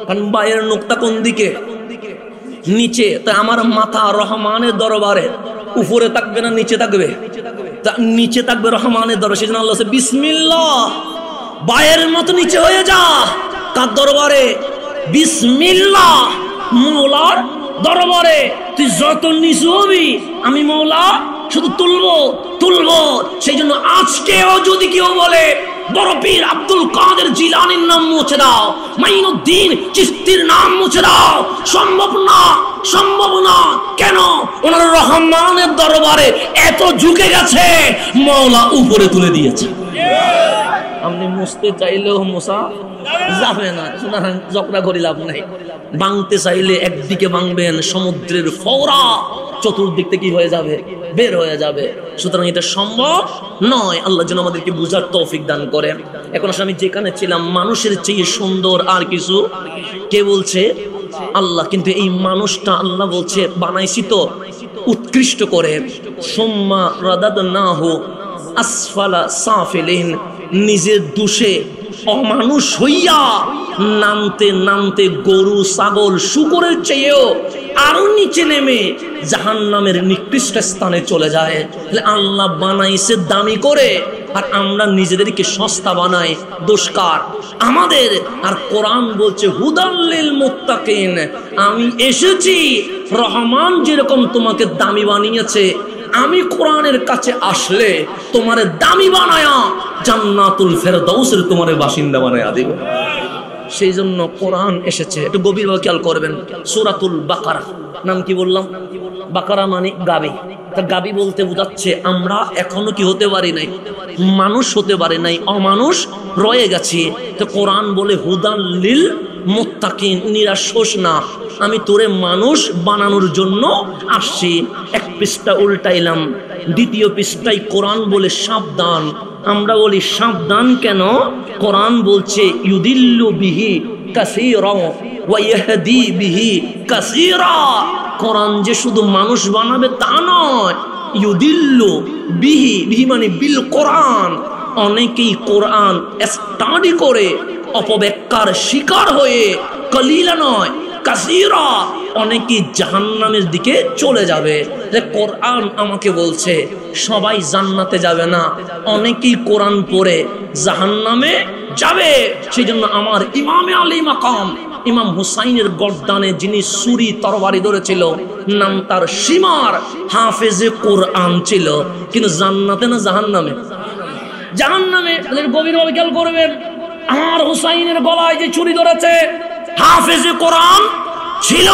Speaker 1: কারণ বায়ের নুকতা কোন দিকে? নিচে। তা আমার মাথা রহমানের দরবারে উপরে থাকবে না নিচে থাকবে? তা নিচে থাকবে রহমানের দরবারে। সেই জন্য আল্লাহ বলেছে বিসমিল্লাহ, বায়ের মতো নিচে হয়ে যা। কার দরবারে? বিসমিল্লাহ, মওলার দরবারে। তুই যত নিচু হবি আমি মওলা শুধু তুলবো তুলবো। সেই জন্য আজকেও যদি কেউ বলে বড় পীর আব্দুল কাদের জিলানীর নাম মুছে দাও, মাইনুদ্দিন চিশতির নাম মুছে দাও, সম্ভব না, সম্ভব না। কেন? ওনার রহমানের দরবারে এত ঝুঁকে গেছে, মাওলা উপরে তুলে দিয়েছে। আপনি মুছতে চাইলেও মোছা যাবে না, ঝগড়া করে লাভ নাই। ভাঙতে চাইলে একদিকে ভাঙবেন সমুদ্রের ফওরা, চতুর্দিক থেকে কি হয়ে যাবে, বের হয়ে যাবে। সুতরাং এটা সম্ভব নয়। আল্লাহ যেন আমাদেরকে বুঝার তৌফিক দান করেন। এখন আসলে আমি যেখানে ছিলাম, মানুষের চেয়ে সুন্দর আর কিছু, কে বলছে? আল্লাহ। কিন্তু এই মানুষটা আল্লাহ বলছে বানাইছি তো উৎকৃষ্ট করে। সুম্মা রাদাদনাহু আসফালা সাফিলিন, নিজের দোষে অমানুষ হইয়া নামতে নামতে গরু ছাগল শুকরের চেয়েও আরো নিচে নেমে জাহান্নামের নিকৃষ্ট স্থানে চলে যায়। আল্লাহ বানাইছে দামি করে, আর আমরা নিজেদেরকে সস্তা বানাই। দোষকার আমাদের। আর কোরআন বলছে হুদাল্লিল মুত্তাকিন, আমি এসেছি, রহমান যেরকম তোমাকে দামি বানিয়েছে, আমি কোরআনের কাছে আসলে তোমারে দামি বানায়া জান্নাতুল ফেরদাউসের তোমারে বাসিন্দা বানায়া দিব। সেই জন্য কোরআন এসেছে। একটু গভীরভাবে খেয়াল করবেন। সূরাতুল বাকারা, নাম কি বললাম? বাকারা মানে গাবি। তা গাবি বলতে বোঝাচ্ছে আমরা এখনো কি হতে পারি নাই, মানুষ হতে পারি নাই, অমানুষ রয়ে গেছি। তো কোরআন বলে হুদান লিল মুত্তাকিন, নিরাশ হোস না, আমি তোরে মানুষ বানানোর জন্য আসছি। এক পৃষ্ঠা উল্টাইলাম, দ্বিতীয় পৃষ্ঠায় কোরআন বলে সাবধান। আমরা বলি সাবধান কেন? কোরআন বলছে ইউদিল্লু বিহি কাসীরা ওয়া ইয়াহদি বিহি কাসীরা। কোরআন যে শুধু মানুষ বানাবে তা নয়, ইউদিল্লু বিহি, বিহি মানে বিল কোরআন। অনেকেই কোরআন স্টাডি করে অপব্যাখ্যার শিকার হয়ে কলিলা নয় কাসীরা অনেকেই জাহান্নামের দিকে চলে যাবে। কোরআন আমাকে বলছে সবাই জান্নাতে যাবে না, অনেকেই কোরআন পড়ে জাহান্নামে যাবে। সেই জন্য আমার ইমামে আলী মাকাম ইমাম হুসাইনের গর্দানে যিনি ছুরি তরবারি ধরেছিল, নাম তার সীমার হাফেজে কোরআন ছিল, কিন্তু জান্নাতে না জাহান্নামে? জাহান্নামে। গভীরভাবে খেয়াল করবেন, আমার হুসাইনের গলায় যে ছুরি ধরেছে হাফেজে কোরআন ছিল,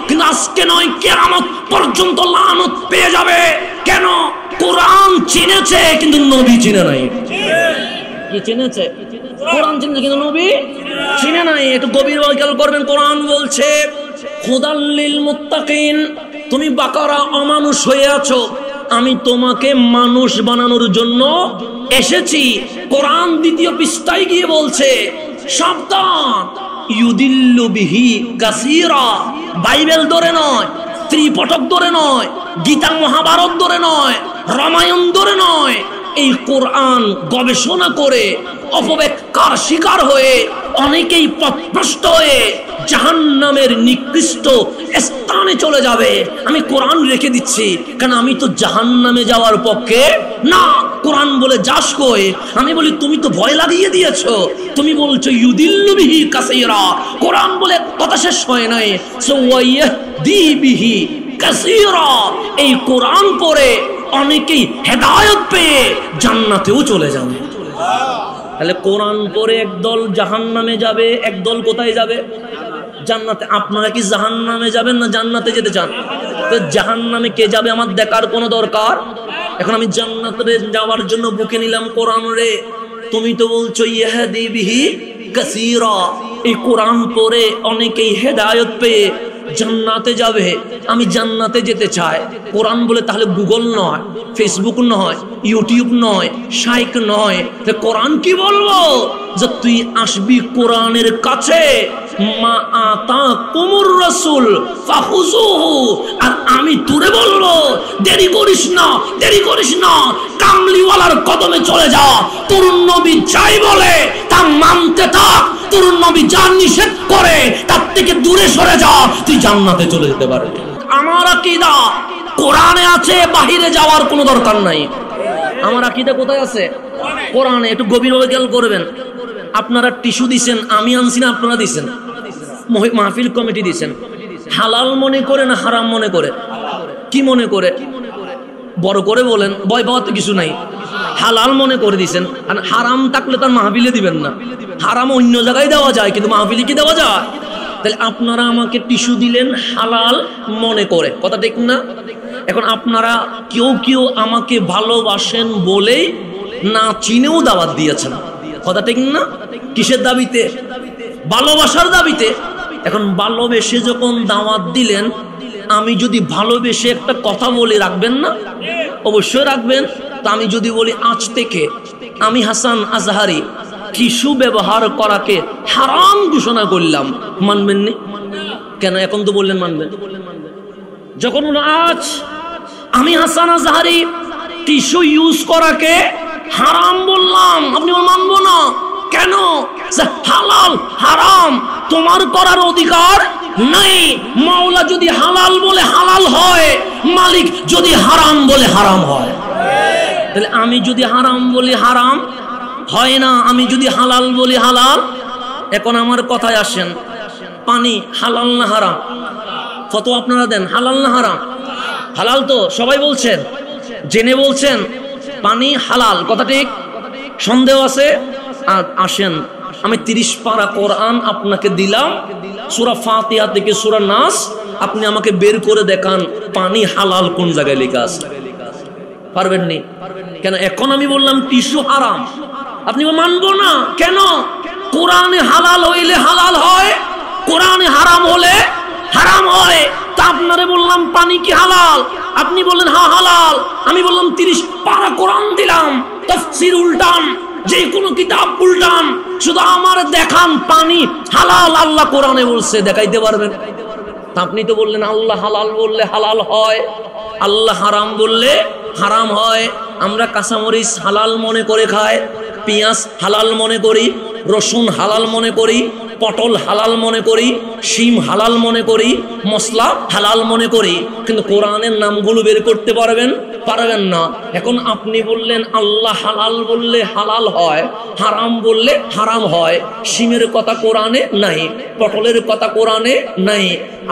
Speaker 1: কিন্তু আজকে নয় কিয়ামত পর্যন্ত লানত পেয়ে যাবে। কেন? কোরআন চিনেছে কিন্তু নবী চিনে নাই। কি চিনেছে? কোরআন চিনেছে কিন্তু নবী চিনে নাই। একটু গভীরভাবে খেয়াল করবেন। কোরআন বলছে হুদাল্লিল মুত্তাকিন, তুমি বাকারা অমানুষ হয়ে আছো, আমি তোমাকে মানুষ বানানোর জন্য এসেছি। কোরআন দ্বিতীয় পৃষ্ঠায় গিয়ে বলছে সাবধান, ইউদিল্লু বিহি কাসীরা। বাইবেল ধরে নয়, ত্রিপটক ধরে নয়, গীতা মহাভারত ধরে নয়, রামায়ণ ধরে নয়, এই কোরআন গবেষণা করে অপব্যাখ্যার শিকার হয়ে অনেকেই পথভ্রষ্ট হয়ে জাহান্নামের নিকৃষ্ট স্থানে চলে যাবে। আমি কোরআন রেখে দিচ্ছি, কারণ আমি তো জাহান্নামে যাওয়ার পক্ষে না। কোরআন বলে যাস কই? আমি বলি তুমি তো ভয় লাগিয়ে দিয়েছো, তুমি বলছো ইউদিল্লু বিহি কাসীরা। কোরআন বলে কথা শেষ হয় নাই, সুওয়াইয়াহদি বিহি কাসীরা। এই কোরআন পড়ে অনেকেই হেদায়েত পেয়ে জান্নাতেও চলে যাবে। তাহলে কোরআন পড়ে একদল জাহান্নামে যাবে, একদল কোথায় যাবে? জান্নাতে। আপনারা কি জাহান্নামে যাবেন না জান্নাতে যেতে চান? তো জাহান্নামে কে যাবে আমার দেখার কোনো দরকার? এখন আমি জান্নাতে যাওয়ার জন্য বুকে নিলাম কোরআন রে। তুমি তো বলছো ইয়াহদি বিহি কাসীরা, এই কোরআন পড়ে অনেকেই হেদায়েত পেয়ে জান্নাতে যাবে। আমি জান্নাতে যেতে চাই। কোরআন বলে তাহলে গুগল নয়, ফেসবুক নয়, ইউটিউব নয়, শাইক নয়, কোরআন কি বলবো? যে তুই আসবি কোরআনের কাছে, মা আতাকুমুর রাসূল ফাখুযুহু, আর আমি তোরে বলবো দেরি করিস না, দেরি করিস না, কামলিওয়ালার কদমে চলে যা। তোর নবী যাই বলে তা মানতে থাক, তোর নবী যা নিষেধ করে তার থেকে দূরে সরে যা, তুই জান্নাতে চলে যেতে পারবি। আমার আকীদা কোরআনে আছে, বাহিরে যাওয়ার কোনো দরকার নাই। আমার আকীদা কোথায় আছে? কোরআনে। একটু গভীরভাবে খেয়াল করবেন। আপনারা টিস্যু দিছেন, আমি আনছি না আপনারা দিছেন? মাহফিল কমিটি দিছেন। হালাল মনে করে না হারাম মনে করে? কি মনে করে? বড় করে বলেন, ভয় পাওয়ার তো কিছু নাই। হালাল মনে করে দিছেন। আর হারাম থাকলে তার মাহফিলে দিবেন না। হারাম অন্য জায়গায় দেওয়া যায়, কিন্তু মাহফিলে কি দেওয়া যায়? তাহলে আপনারা আমাকে টিস্যু দিলেন হালাল মনে করে, কথা ঠিক না? এখন আপনারা কেউ কেউ আমাকে ভালোবাসেন বলে না চিনেও দাওয়াত দিয়েছেন, কথা ঠিক না? কিসের দাবিতে? ভালোবাসার দাবিতে। এখন ভালোবেসে যখন দাওয়াত দিলেন, আমি যদি ভালোবেসে একটা কথা বলি রাখবেন না? অবশ্যই রাখবেন। তা আমি যদি বলি আজ থেকে আমি হাসান আজহারি টিস্যু ব্যবহার করাকে হারাম ঘোষণা করলাম, মানবেন না? কেন এখন তো বললেন মানবেন। যখন আজ আমি হাসান আজহারি টিস্যু ইউজ করাকে হারাম বললাম, আপনি মানবো না কেন? হালাল হারাম তোমার করার অধিকার নাই। মাওলা যদি হালাল বলে হালাল হয়, মালিক যদি হারাম বলে হারাম হয়। তাহলে আমি যদি হারাম বলি হারাম হয় না, আমি যদি হালাল বলি হালাল। এখন আমার কথায় আসেন, পানি হালাল না হারাম? ফতোয়া আপনারা দেন, হালাল না হারাম? হালাল তো সবাই বলছেন, জেনে বলছেন পানি হালাল, কথা ঠিক? সন্দেহ আছে? আসেন আমি 30 পারা কোরআন আপনাকে দিলাম, সূরা ফাতিহা থেকে সূরা নাস, আপনি আমাকে বের করে দেখান পানি হালাল কোন জায়গায় লেখা আছে। পারবেন নি? কেন? এখন আমি বললাম টিস্যু হারাম, আপনি মানবো না কেন? কোরআনে হালাল হইলে হালাল হয়, কোরআনে হারাম হলে হারাম হয়। তা আপনারে বললাম পানি কি হালাল, আপনি বললেন হ্যাঁ হালাল। আমি বললাম 30 পারা কোরআন দিলাম, তাফসীর উল্টান, যে কোনো কিতাব উল্টান, শুধু আমার দেখান পানি হালাল আল্লাহ কোরআনে বলছে, দেখাইতে পারবেন? তা আপনি তো বললেন আল্লাহ হালাল বললে হালাল হয়, আল্লাহ হারাম বললে হারাম হয়। আমরা কাঁচামরিচ হালাল মনে করে খাই, পেঁয়াজ হালাল মনে করি, রসুন হালাল মনে করি, পটল হালাল মনে করি, শিম হালাল মনে করি, মশলা হালাল মনে করি, কিন্তু কোরআনের নামগুলো বের করতে পারবেন? পারবেন না। এখন আপনি বললেন আল্লাহ হালাল বললে হালাল হয়, হারাম বললে হারাম হয়। শিমের কথা কোরআনে নাই, পটলের কথা কোরআনে নাই,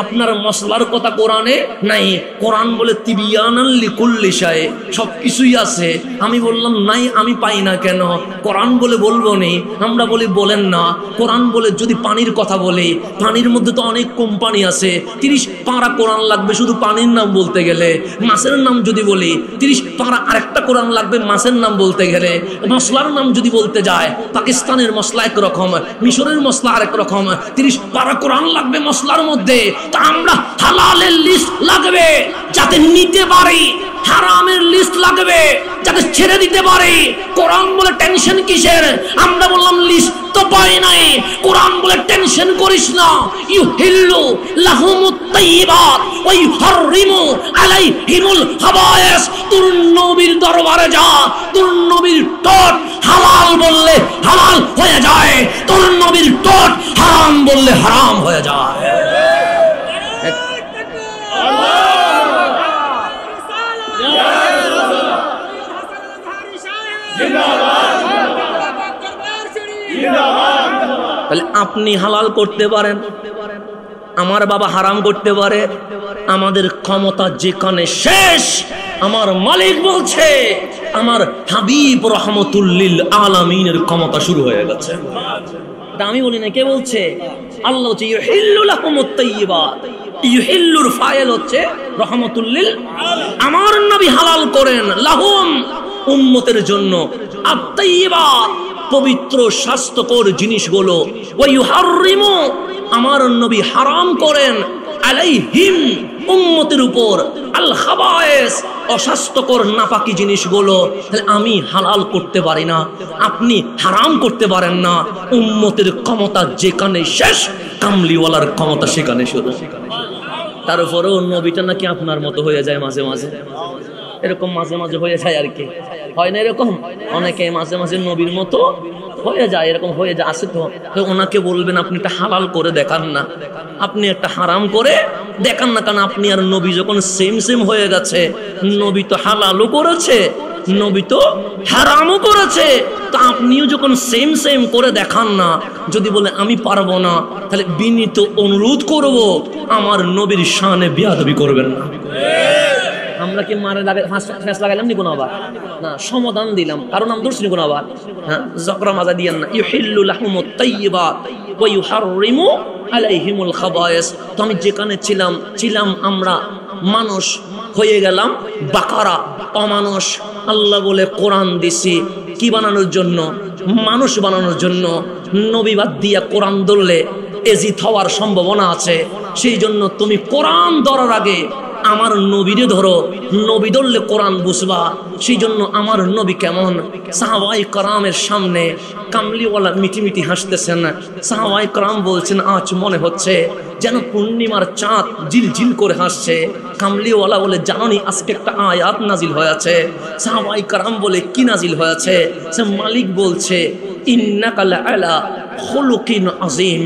Speaker 1: আপনার মশলার কথা কোরআনে নাই। কোরআন বলে তিবিয়ানান লিকুল্লি শাই, সবকিছুই আছে। আমি বললাম নাই, আমি পাই না কেন? কোরআন বলে বলবো নি, আমরা বলি বলেন না। কোরআন বলে যদি পানির কথা বলি, পানির মধ্যে তো অনেক কোম্পানি আছে, 30 পারা কোরআন লাগবে শুধু পানির নাম বলতে গেলে। মাছের নাম যদি বলি 30 পারা আরেকটা কোরআন লাগবে মাছের নাম বলতে গেলে। মশলার নাম যদি বলতে যায়, পাকিস্তানের মশলা একরকম, মিশরের মশলা আরেক রকম, 30 পারা কোরআন লাগবে মশলার মধ্যে। তা আমরা হালালের লিস্ট লাগবে যাতে নিতে পারি, হারামের লিস্ট লাগবে যাতে ছেড়ে দিতে পারি। কোরআন বলে টেনশন কিসের? আমরা বললাম লিস্ট তো পাই নাই, কোরআন বলে টেনশন করিস না। ইউহিল্লু লাহুমুত তাইয়্যিবাত ওয়া ইউহাররিমু আলাইহিমুল খাবায়েস। তোর নবীর দরবারে যা, তোর নবীর ঠোঁট হালাল বললে হালাল হয়ে যায়, তোর নবীর ঠোঁট হারাম বললে হারাম হয়ে যায়। তাহলে আপনি হালাল করতে পারেন, আমার বাবা হারাম করতে পারে। আমাদের ক্ষমতা যেখানে শেষ, আমার মালিক বলছে আমার হাবিব রহমতুল্লিল আলামিনের ক্ষমতা শুরু হয়ে গেছে। এটা আমি বলি না, কে বলছে? আল্লাহ বলছে ইউহিল্লু লাহুমুত তাইয়্যিবাত। ইউহিল্লুর ফাইল হচ্ছে রহমতুল্লিল, আমার নবী হালাল করেন লাহুম উম্মতের জন্য, আত-তাইয়্যিবাত পবিত্র স্বাস্থ্যকর জিনিসগুলো, ওয়া ইউহাররিমু আমার নবী হারাম করেন আলাইহিম উম্মতের উপর আল খাবায়েস অস্বাস্থ্যকর নাপাকি জিনিসগুলো। তাহলে আমি হালাল করতে পারি না, আপনি হারাম করতে পারেন না। উম্মতের ক্ষমতা যেখানে শেষ, কামলিওয়ালার ক্ষমতা সেখানে শুরু। তারপরেও নবীটা নাকি আপনার মতো হয়ে যায় মাঝে মাঝে, এরকম মাঝে মাঝে হয়ে যায় আর কি, হয় না এরকম? অনেকে মাঝে মাঝে নবীর মতো হয়ে যায়, এরকম হয়ে যায় আছে তো। ওনাকে বলবেন আপনি একটা হালাল করে দেখান না, আপনি একটা হারাম করে দেখান না। কারণ আপনি আর নবী যখন সেম সেম হয়ে গেছে, নবী তো হালালও করেছে, নবী তো হারামও করেছে, তো আপনিও যখন সেম সেম করে দেখান না, যদি বলে আমি পারবো না, তাহলে বিনীত অনুরোধ করব আমার নবীর শানে বেয়াদবি করবেন না। আমরা কি মারে ফ্যাস লাগাইলাম নি কোনো আবার? না, সমাধান দিলাম, কারণ নাম ধরছি কোনো আবার। হ্যাঁ, জকরা মাজা দিয়েন না। ইউহিল্লু লাহুমুত তাইয়্যিবাত ওয়া ইউহাররিমু আলাইহিমুল খাবায়েস। তো আমি যেখানে ছিলাম আমরা মানুষ, হয়ে গেলাম বাকারা, অমানুষ। আল্লাহ বলে কোরআন দিছি কি বানানোর জন্য? মানুষ বানানোর জন্য। নবী বাদ দিয়া কোরআন ধরলে এজিত হওয়ার সম্ভাবনা আছে। সেই জন্য তুমি কোরআন ধরার আগে আমার নবীরে ধরো, নবী ধরলে কোরআন বুঝবা। সেই জন্য আমার নবী কেমন, সাহাবায়ে কেরামের সামনে কামলিওয়ালা মিটিমিটি হাসতেছেন। সাহাবায়ে কেরাম বলছেন আজ মনে হচ্ছে যেন পূর্ণিমার চাঁদ ঝিলঝিল করে হাসছে। কামলিওয়ালা বলে জানি আজকে একটা আয়াত নাজিল হয়েছে। সাহাবায়ে কেরাম বলে কি নাজিল হয়েছে? সে মালিক বলছে ইন্নাকা লাআলা খুলুকিন আযীম।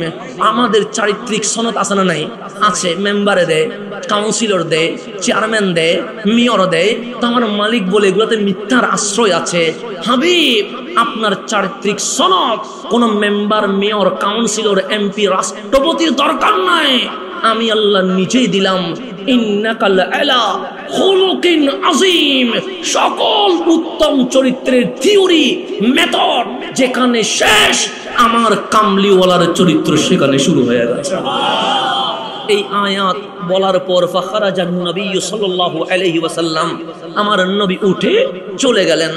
Speaker 1: আমাদের চারিত্রিক সনদ আছে না নাই? আছে। মেম্বারে দেয়, কাউন্সিলর দেয়, চেয়ারম্যান দেয়, মেয়র দেয়। তো আমার মালিক বলে এগুলোতে মিথ্যার আশ্রয় আছে। হাবিব, আপনার চারিত্রিক সনদ কোন মেম্বার, মেয়র, কাউন্সিলর, এমপি, রাষ্ট্রপতির দরকার নাই। আমি আল্লাহ নিজেই দিলাম ইন্নাকা লাআলা খুলুকিন আযীম। সকল উত্তম চরিত্রের থিওরি, মেথড যেখানে শেষ, আমার কামলিওয়ালার চরিত্র সেখানে শুরু হয়ে গেছে। এই আয়াত বলার পর ফাখারাজান নবী সাল্লাল্লাহু আলাইহি ওয়াসাল্লাম, আমার নবী উঠে চলে গেলেন।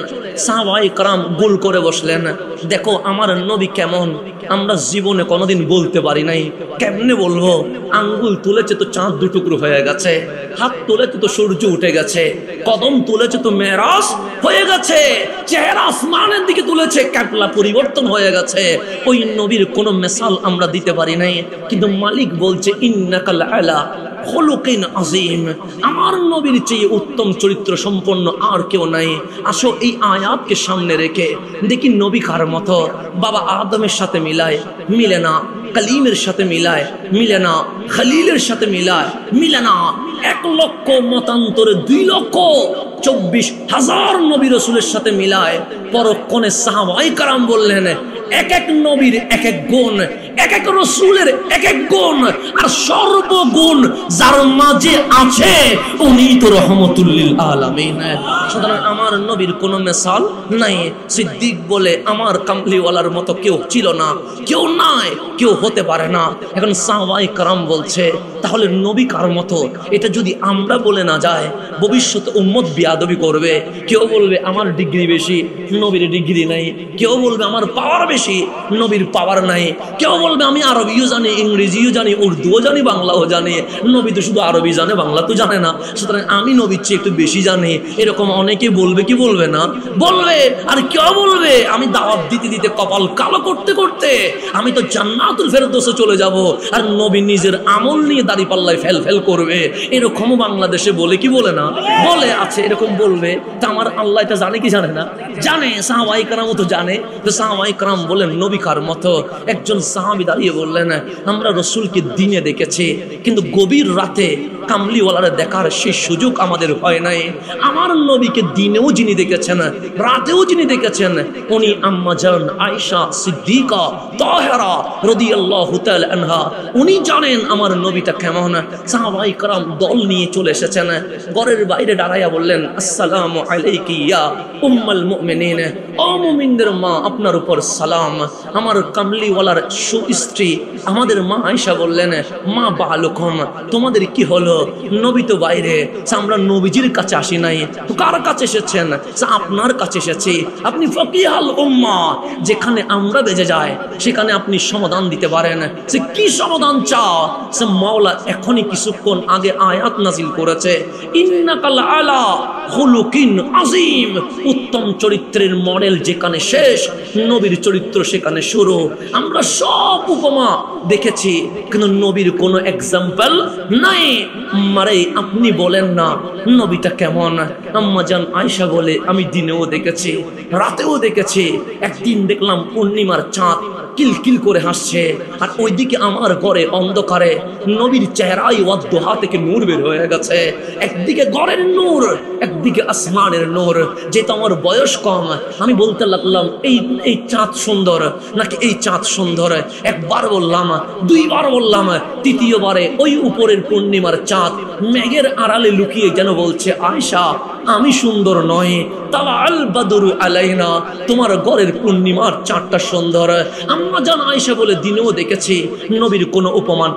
Speaker 1: সাহাবায়ে কেরাম গোল করে বসলেন। দেখো আমার নবী কেমন, আমরা জীবনে কোনোদিন বলতে পারি নাই। কেমনে বলবো? আঙ্গুল তুলেছে তো চাঁদ দুটুকরো হয়ে গেছে, হাত তুলেছে তো সূর্য উঠে গেছে, কদম তুলেছে তো মেরাজ হয়ে গেছে, চেহারা আসমানের দিকে তুলেছে, ক্যাবলা পরিবর্তন হয়ে গেছে। ওই নবীর কোনো মিসাল আমরা দিতে পারি নাই। কিন্তু মালিক বলছে ইন্নাকা লাআলা খুলুকিন আযীম। আমার নবীর চেয়ে উত্তম চরিত্র সম্পন্ন আর কেউ নাই। আসো এই আয়াতকে সামনে রেখে দেখি নবী কার মতো। বাবা আদমের সাথে মিলায়, মিলে না। কালিমের সাথে মিলায়, মিলে না। খলিলের সাথে মিলায়, মিলে না। 1 লক্ষ মতান্তরে 2,24,000 নবী রাসূলের সাথে মিলায় পরক্ষণে সাহাবায়ে কেরাম বললেন এক এক নবীর এক এক গুণ, এক এক রাসূলের এক এক গুণ, আর সর্বগুণ যার মাঝে আছে উনি তো রহমতুল লিল আলামিন। সুতরাং আমার নবীর কোনো মিসাল নাই। সিদ্দিক বলে আমার কামলিওয়ালার মতো কেউ ছিল না, কেউ নাই, কেউ হতে পারে না। এখন সাহাবায়ে কেরাম বলছে তাহলে নবী কার মতো? এটা যদি আমরা বলে না যায়, ভবিষ্যতে উম্মত বিয়াদবি করবে। কেউ বলবে আমার ডিগ্রি বেশি, নবীর ডিগ্রি নাই। কেউ বলবে আমার পাওয়ার বেশি, নবীর পাওয়ার নাই। কেউ বলবে আমি আরবিও জানি, ইংরেজিও জানি, উর্দুও জানি, বাংলাও জানি। নবী তো শুধু আরবি জানে, বাংলা তো জানে না। সুতরাং আমি নবীর চেয়ে একটু বেশি জানি। এরকম অনেকে বলবে কি বলবে না? বলবে। আর কেউ বলবে আমি দাওয়াত দিতে দিতে কপাল কালো করতে করতে আমি তো জান্নাতুল ফেরদৌসে চলে যাব, আর নবী নিজের আমল নিয়ে দাঁড়িপাল্লায় ফেল ফেল করবে। এরকমও বাংলাদেশে বলে কি বলে না? বলে আছে, এরকম বলবে। তা আমার আল্লাহ এটা জানে কি জানে না? জানে। সাহাবায়ে কেরামও তো জানে। তো সাহাবায়ে কেরাম বলেন নবী কার মতো? একজন সাহাবী দাঁড়িয়ে বললেন আমরা রাসূলকে দিনে দেখেছি, কিন্তু গভীর রাতে কামলিওয়ালারে দেখার সেই সুযোগ আমাদের হয় নাই। আমার নবীকে দিনেও যিনি দেখেছেন, রাতেও যিনি দেখেছেন, উনি আম্মা জান আয়েশা সিদ্দিকা তাহেরা রাদিয়াল্লাহু তাআলা আনহা। উনি জানেন আমার নবীটা কেমন। সাহাবায়ে কেরাম দল নিয়ে চলে এসেছেন। ঘরের বাইরে দাঁড়াইয়া বললেন আসসালামু আলাইকি ইয়া উম্মুল মুমিনিন। ও মুমিনদের মা, আপনার উপর সালাম। আমার কামলিওয়ালার সুস্ত্রী আমাদের মা আয়েশা বললেন মা বালুকুম, তোমাদের কি হলো? নবী তো বাইরে। আমরা নবীজির কাছে আসি নাই, তো কার কাছে এসেছেন? আপনার কাছে এসেছি। আপনি ফকিহাল উম্মাহ, যেখানে আমরা বেজে যাই সেখানে আপনি সমাধান দিতে পারেন। সে কি সমাধান চাও? সে মাওলা এখনই কিছুক্ষণ আগে আয়াত নাজিল করেছে ইন্নাকা লাআলা খুলুকিন আযীম। উত্তম চরিত্রের মডেল যেখানে শেষ, নবীর চরিত্র সেখানে শুরু। আমরা সব উপমা দেখেছি, কিন্তু নবীর কোনো এক্সাম্পল নাই। মারে আপনি বলেন না নবীটা কেমন? আম্মা জান আয়েশা বলে আমি দিনেও দেখেছি, রাতেও দেখেছি। একদিন দেখলাম পূর্ণিমার চাঁদ কিলকিল করে হাসছে, আর ওইদিকে আমার ঘরে অন্ধকারে নবীর চেহারায় ওয়াদ্দোহা থেকে নূর বের হয়ে গেছে। একদিকে ঘরের নূর, একদিকে আসমানের নূর। যেহেতু আমার বয়স কম, আমি বলতে লাগলাম এই চাঁদ সুন্দর নাকি এই চাঁদ সুন্দর। একবার বললাম, দুইবার বললাম, তৃতীয়বারে ওই উপরের পূর্ণিমার চাঁদ মেঘের আড়ালে লুকিয়ে যেন বলছে আয়েশা আমি সুন্দর নয়, তালা আল বাদরু আলাইনা, তোমার ঘরের পূর্ণিমার চাঁদটা সুন্দর। আম্মা জান আয়েশা বলে দিনেও দেখেছি নবীর কোনো উপমা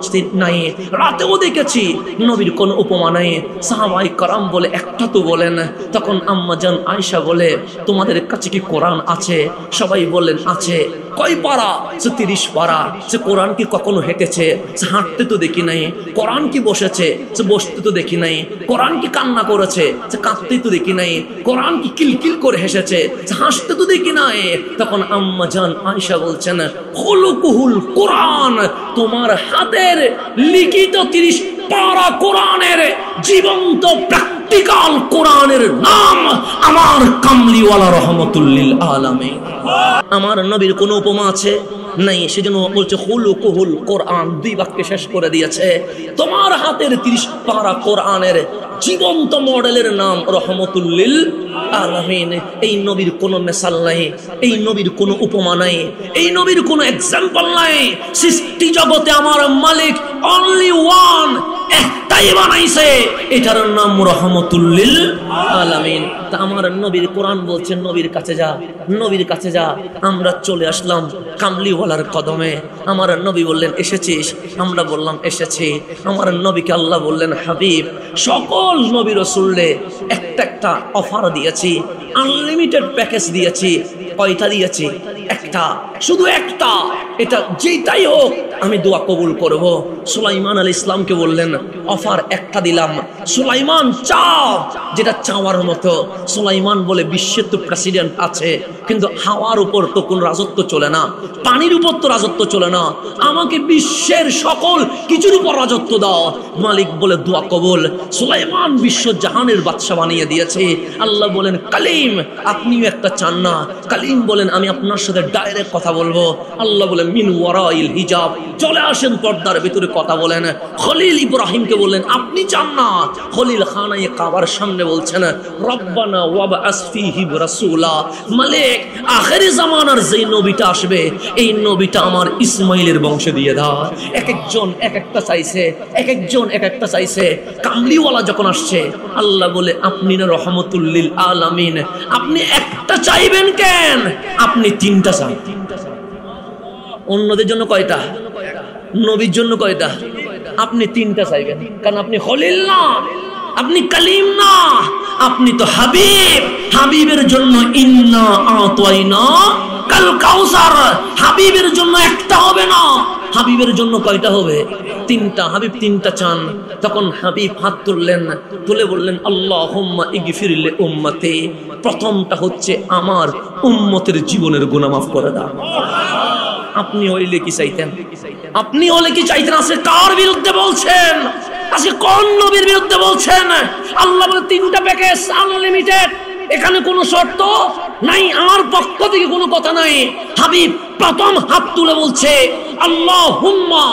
Speaker 1: নাই, রাতেও দেখেছি নবীর কোনো উপমা নাই। সাহাবায়ে কেরাম বলে একটা তো বলেন। তখন আম্মা জান আয়েশা বলে তোমাদের কাছে কি কোরআন আছে? সবাই বললেন আছে। কয় পারা? 30 পারা। সে কোরআন কি কখনো হেঁটেছে? সে হাঁটতে তো দেখি নাই। কোরআন কি বসেছে? সে বসতে তো দেখি নাই। কোরআন কি কান্না করেছে? সে কাঁদতে তো দেখি নাই। কোরআন কি কিলকিল করে হেসেছে? সে হাসতে তো দেখি নাই। তখন আম্মা জান আয়েশা বলছেন খুলুকুহুল কোরআন, তোমার হাতের লিখিত 30 পারা কোরআনের জীবন্ত প্র্যাকটিক্যাল কোরআনের নাম আমার কামলিওয়ালা রহমতুল লিল আলামিন। আমার নবীর কোন উপমা আছে? নাই। সেজন্য বলছে খুলুকুহুল কোরআন, 2 বাক্যে শেষ করে দিয়েছে। তোমার হাতের 30 পারা কোরআনের জীবন্ত মডেলের নাম রহমতুল লিল আলামিন। এই নবীর কোনো মিসাল নাই, এই নবীর কোনো উপমা নাই, এই নবীর কোনো এক্সাম্পল নাই। সৃষ্টি জগতে আমার মালিক অনলি ওয়ান, একটাই বানাইছে, এটার নাম রহমতুল লিল আলামিন। তা আমার নবীর কোরআন বলছেন নবীর কাছে যা, নবীর কাছে যা। আমরা চলে আসলাম কামলিওয়ালার কদমে। আমার নবী বললেন এসেছিস? আমরা বললাম এসেছি। আমার নবীকে আল্লাহ বললেন হাবিব, সকল নবী রাসূলকে একটা একটা অফার দিয়েছি, আনলিমিটেড প্যাকেজ দিয়েছি। কয়টা দিয়েছি? একটা, শুধু একটা। এটা যেটাই হোক আমি দোয়া কবুল করব। সুলাইমান আলাইহিস সালামকে বললেন অফার একটা দিলাম, সুলাইমান চাও যেটা চাওয়ার মতো। সুলাইমান বলে বিশ্বের তো প্রেসিডেন্ট আছে, কিন্তু হাওয়ার উপর তো কোন রাজত্ব চলে না, পানির উপর তো রাজত্ব চলে না, আমাকে বিশ্বের সকল কিছুর উপর রাজত্ব দাও। মালিক বলে দোয়া কবুল। সুলাইমান বিশ্ব জাহানের বাদশা বানিয়ে দিয়েছে। আল্লাহ বলেন কালিম, আপনিও একটা চান না? কালিম বলেন আমি আপনার সাথে ডাইরেক্ট কথা বলবো। আল্লাহ বলেন মিন ওয়ারাইল হিজাব, চলে আসেন পর্দার ভিতরে কথা বলেন। খলিল ইব্রাহিমকে বললেন আপনি চান না? খলিল খানায়ে কাবার সামনে বলছেন রব্বানা ওয়াবআস ফীহিম রাসূলা, মালিক আখেরি জামানার যেই নবীটা আসবে এই নবীটা আমার ইসমাইলের বংশে দিয়ে দাও। এক একজন এক একটা চাইছে, এক একজন এক একটা চাইছে। কামলিওয়ালা যখন আসছে আল্লাহ বলে আপনি না রহমতুল লিল আলামিন, আপনি একটা চাইবেন কেন? আপনি 3টা চান। অন্যদের জন্য কয়টা? নবীর জন্য কয়টা? আপনি 3টা চাইবেন, কারণ আপনি খলিল না, আপনি কালিম না, আপনি তো হাবিব। হাবিবের জন্য ইন্না আতাইনা কাল কাউসার, হাবিবের জন্য একটা হবে না, হাবিবের জন্য কয়টা হবে? 3টা। হাবিব 3টা চান। তখন হাবিব হাত তুললেন, তুলে বললেন আল্লাহুম্মা ইগফির লি উম্মতি। প্রথমটা হচ্ছে আমার উম্মতের জীবনের গুনাহ মাফ করে দাও। আপনি হইলে কি চাইতেন? আপনি হলে কি চাইতেন? আজকে কার বিরুদ্ধে বলছেন? আজকে কোন নবীর বিরুদ্ধে বলছেন? আল্লাহ বলে 3টা প্যাকেজ আনলিমিটেড, এখানে কোনো শর্ত নাই, আমার পক্ষ থেকে কোনো কথা নাই। হাবিব প্রথম হাত তুলে বলছে আল্লাহুম্মা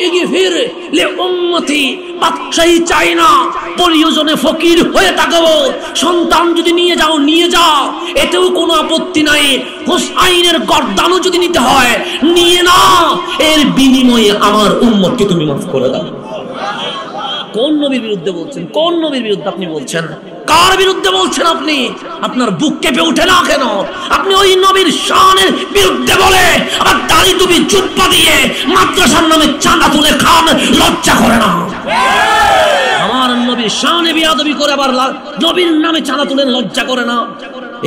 Speaker 1: ইগফির লি উম্মতি। বাদশাহী চাই না, প্রয়োজনে ফকির হয়ে তাকাবো, সন্তান যদি নিয়ে যাও নিয়ে যাও, এতেও কোনো আপত্তি নাই। হুসাইনের গর্দানও যদি নিতে হয় নিয়ে নাও, এর বিনিময়ে আমার উম্মতকে তুমি মাফ করে দাও। কোন নবীর বিরুদ্ধে বলছেন? কোন নবীর বিরুদ্ধে আপনি বলছেন? কার বিরুদ্ধে বলছেন আপনি? আপনার বুক কেঁপে ওঠে না কেন? আপনি ওই নবীর শানের বিরুদ্ধে বলে আবার দাড়ি টুপি জুব্বা দিয়ে মাদ্রাসার নামে চাঁদা তুলে খান, লজ্জা করে না? আমার নবীর শানে বিয়াদবি করে আবার নবীর নামে চাঁদা তুলে লজ্জা করে না?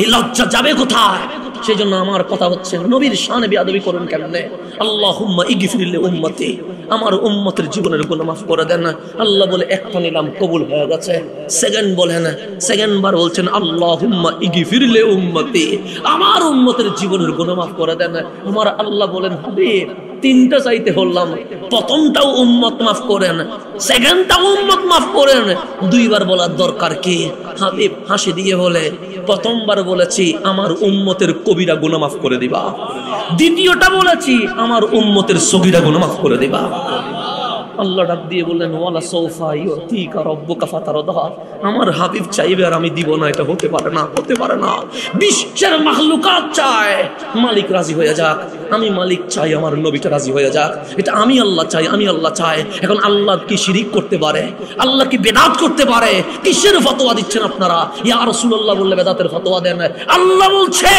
Speaker 1: এই লজ্জা যাবে কোথায়? সেজন্য আমার কথা হচ্ছে নবীর শানে বিয়াদবি করুন কেমনে? আল্লাহুম্মা ইগফির লি উম্মতি, আমার উম্মতের জীবনের গুনাহ মাফ করে দেন। আল্লাহ বলে একটা নিলাম, কবুল হয়ে গেছে। সেকেন্ড বলেন, সেকেন্ড বার বলছেন আল্লাহুম্মা ইগফির লি উম্মতি, আমার উম্মতের জীবনের গুনাহ মাফ করে দেন। আমার আল্লাহ বলেন হাবিব 3টা চাইতে বললাম, প্রথমটাও উম্মত মাফ করেন, সেকেন্ডটাও উম্মত মাফ করেন, 2বার বলার দরকার কি? হাবিব হাসি দিয়ে বলে প্রথমবার বলেছি আমার উম্মতের কবিরা গুনাহ মাফ করে দিবা, দ্বিতীয়টা বলেছি আমার উম্মতের সগীরা গুনাহ মাফ করে দিবা। আল্লাহ ডাক দিয়ে বললেন ওয়ালা সৌফা ইউতিকা রাব্বুকা ফাতারদা, আমার হাবিব চাইবে আর আমি দিব না, এটা হতে পারে না, হতে পারে না। বিশ্বের মাখলুকাত চায় মালিক রাজি হয়ে যাক, আমি মালিক চাই আমার নবীটা রাজি হয়ে যাক, এটা আমি আল্লাহ চাই, আমি আল্লাহ চাই। এখন আল্লাহ কি শিরিক করতে পারে? আল্লাহ কি বেদাত করতে পারে? কিসের ফতোয়া দিচ্ছেন আপনারা? ইয়া রাসূলুল্লাহ বললে বেদাতের ফতোয়া দেন। আল্লাহ বলছে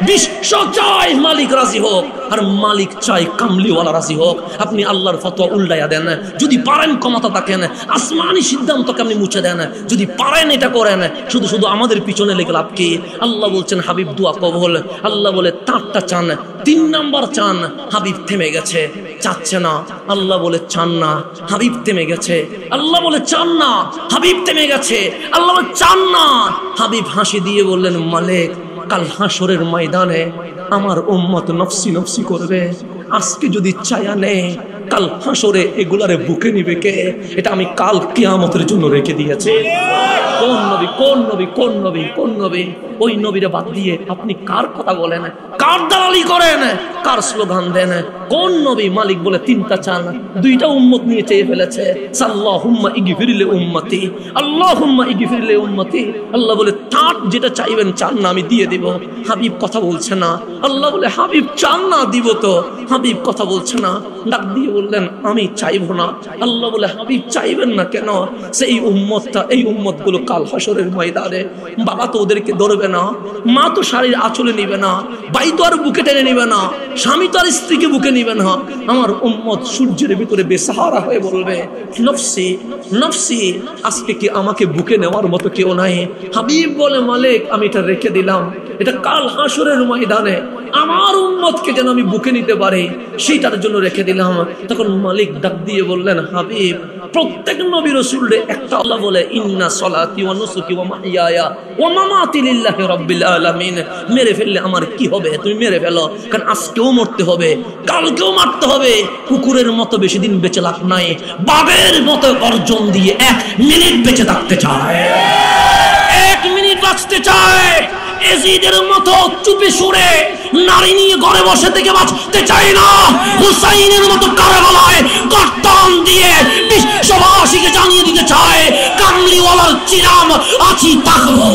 Speaker 1: বিশ্ব চাই মালিক রাজি হোক, আর মালিক চাই কামলিওয়ালা রাজি হোক। আপনি আল্লাহর ফতোয়া উল্টাইয়া দেন। যদি পারেন ক্ষমতা থাকেন আসমানি সিদ্ধান্তকে আপনি মুছে দেন, যদি পারেন এটা করেন। শুধু শুধু আমাদের পিছনে লেগে লাভ কি? আল্লাহ বলছেন হাবিব দোয়া কবুল। আল্লাহ বলে তারটা চান, 3 নাম্বার চান, হাবিব থেমে গেছে, চাচ্ছে না। আল্লাহ বলে চান না, হাবিব থেমে গেছে। আল্লাহ বলে চান না, হাবিব থেমে গেছে। আল্লাহ বলে চান না, হাবিব হাসি দিয়ে বললেন মালিক কাল হাসরের ময়দানে আমার উম্মত নফসি নফসি করবে। আজকে যদি চায়া নে, কাল হাসরে এগুলারে বুকে নিবে কে? এটা আমি কাল কিয়ামতের জন্য রেখে দিয়েছি। কোন নবী, কোন নবী, কোন নবী, কোন নবী? ওই নবীরে বাদ দিয়ে আপনি কার কথা বলেন, কার দালালি করেন, কার স্লোগান দেন? কোন নবী? মালিক বলে 3টা চান, 2টা উম্মত নিয়ে চেয়ে ফেলেছে। আল্লাহুম্মা ইগফির লি উম্মতি, আল্লাহুম্মা ইগফির লি উম্মতি। আল্লাহ বলে তার যেটা চাইবেন চান না, আমি দিয়ে দিব। হাবিব কথা বলছে না। আল্লাহ বলে হাবিব চান না, দিব তো। হাবিব কথা বলছে না, ডাক দিয়ে বললেন আমি চাইবো না। আল্লাহ বলে হাবিব চাইবেন না কেন? সেই উম্মতটা, এই উম্মতগুলো কাল হাসরের ময়দানে বাবা তো ওদেরকে ধরবে না, মা তো শাড়ির আঁচলে নিবে না, ভাই তো আর বুকে টেনে নিবে না, স্বামী তো আর স্ত্রীকে বুকে নিবে না। আমার উম্মত সূর্যের ভিতরে বেসাহারা হয়ে বলবে নফসি নফসি, আজকে কি আমাকে বুকে নেওয়ার মতো কেউ নাই? হাবিব বলে মালিক আমি এটা রেখে দিলাম, এটা কাল হাসরের ময়দানে আমার উম্মতকে যেন আমি বুকে নিতে পারি সেইটার জন্য রেখে দিলাম। তখন মালিক ডাক দিয়ে বললেন হাবিব প্রত্যেক নবী রাসূলের একটা আল্লাহ বলে ইন্না সলাতি ওয়া নুসুকি ওয়া মাহইয়ায়া ওয়া মামাতি লিল্লাহি রাব্বিল আলামিন। মেরে ফেললে আমার কি হবে? তুমি মেরে ফেলো, কারণ আজকেও মরতে হবে, কালকেও মারতে হবে। কুকুরের মতো বেশি দিন বেঁচে লাভ নাই, বাঘের মতো গর্জন দিয়ে 1 মিনিট বেঁচে থাকতে চায়, 1 মিনিট বাঁচতে চায়। এজিদের মতো চুপে সুরে নারী নিয়ে ঘরে বসে থেকে বাঁচতে চাই না। হুসাইনের মতো কারাগালায় গর্দান দিয়ে বিশ্ববাসীকে জানিয়ে দিতে চায় কামলিওয়ালার চিরাম আছি থাকবো।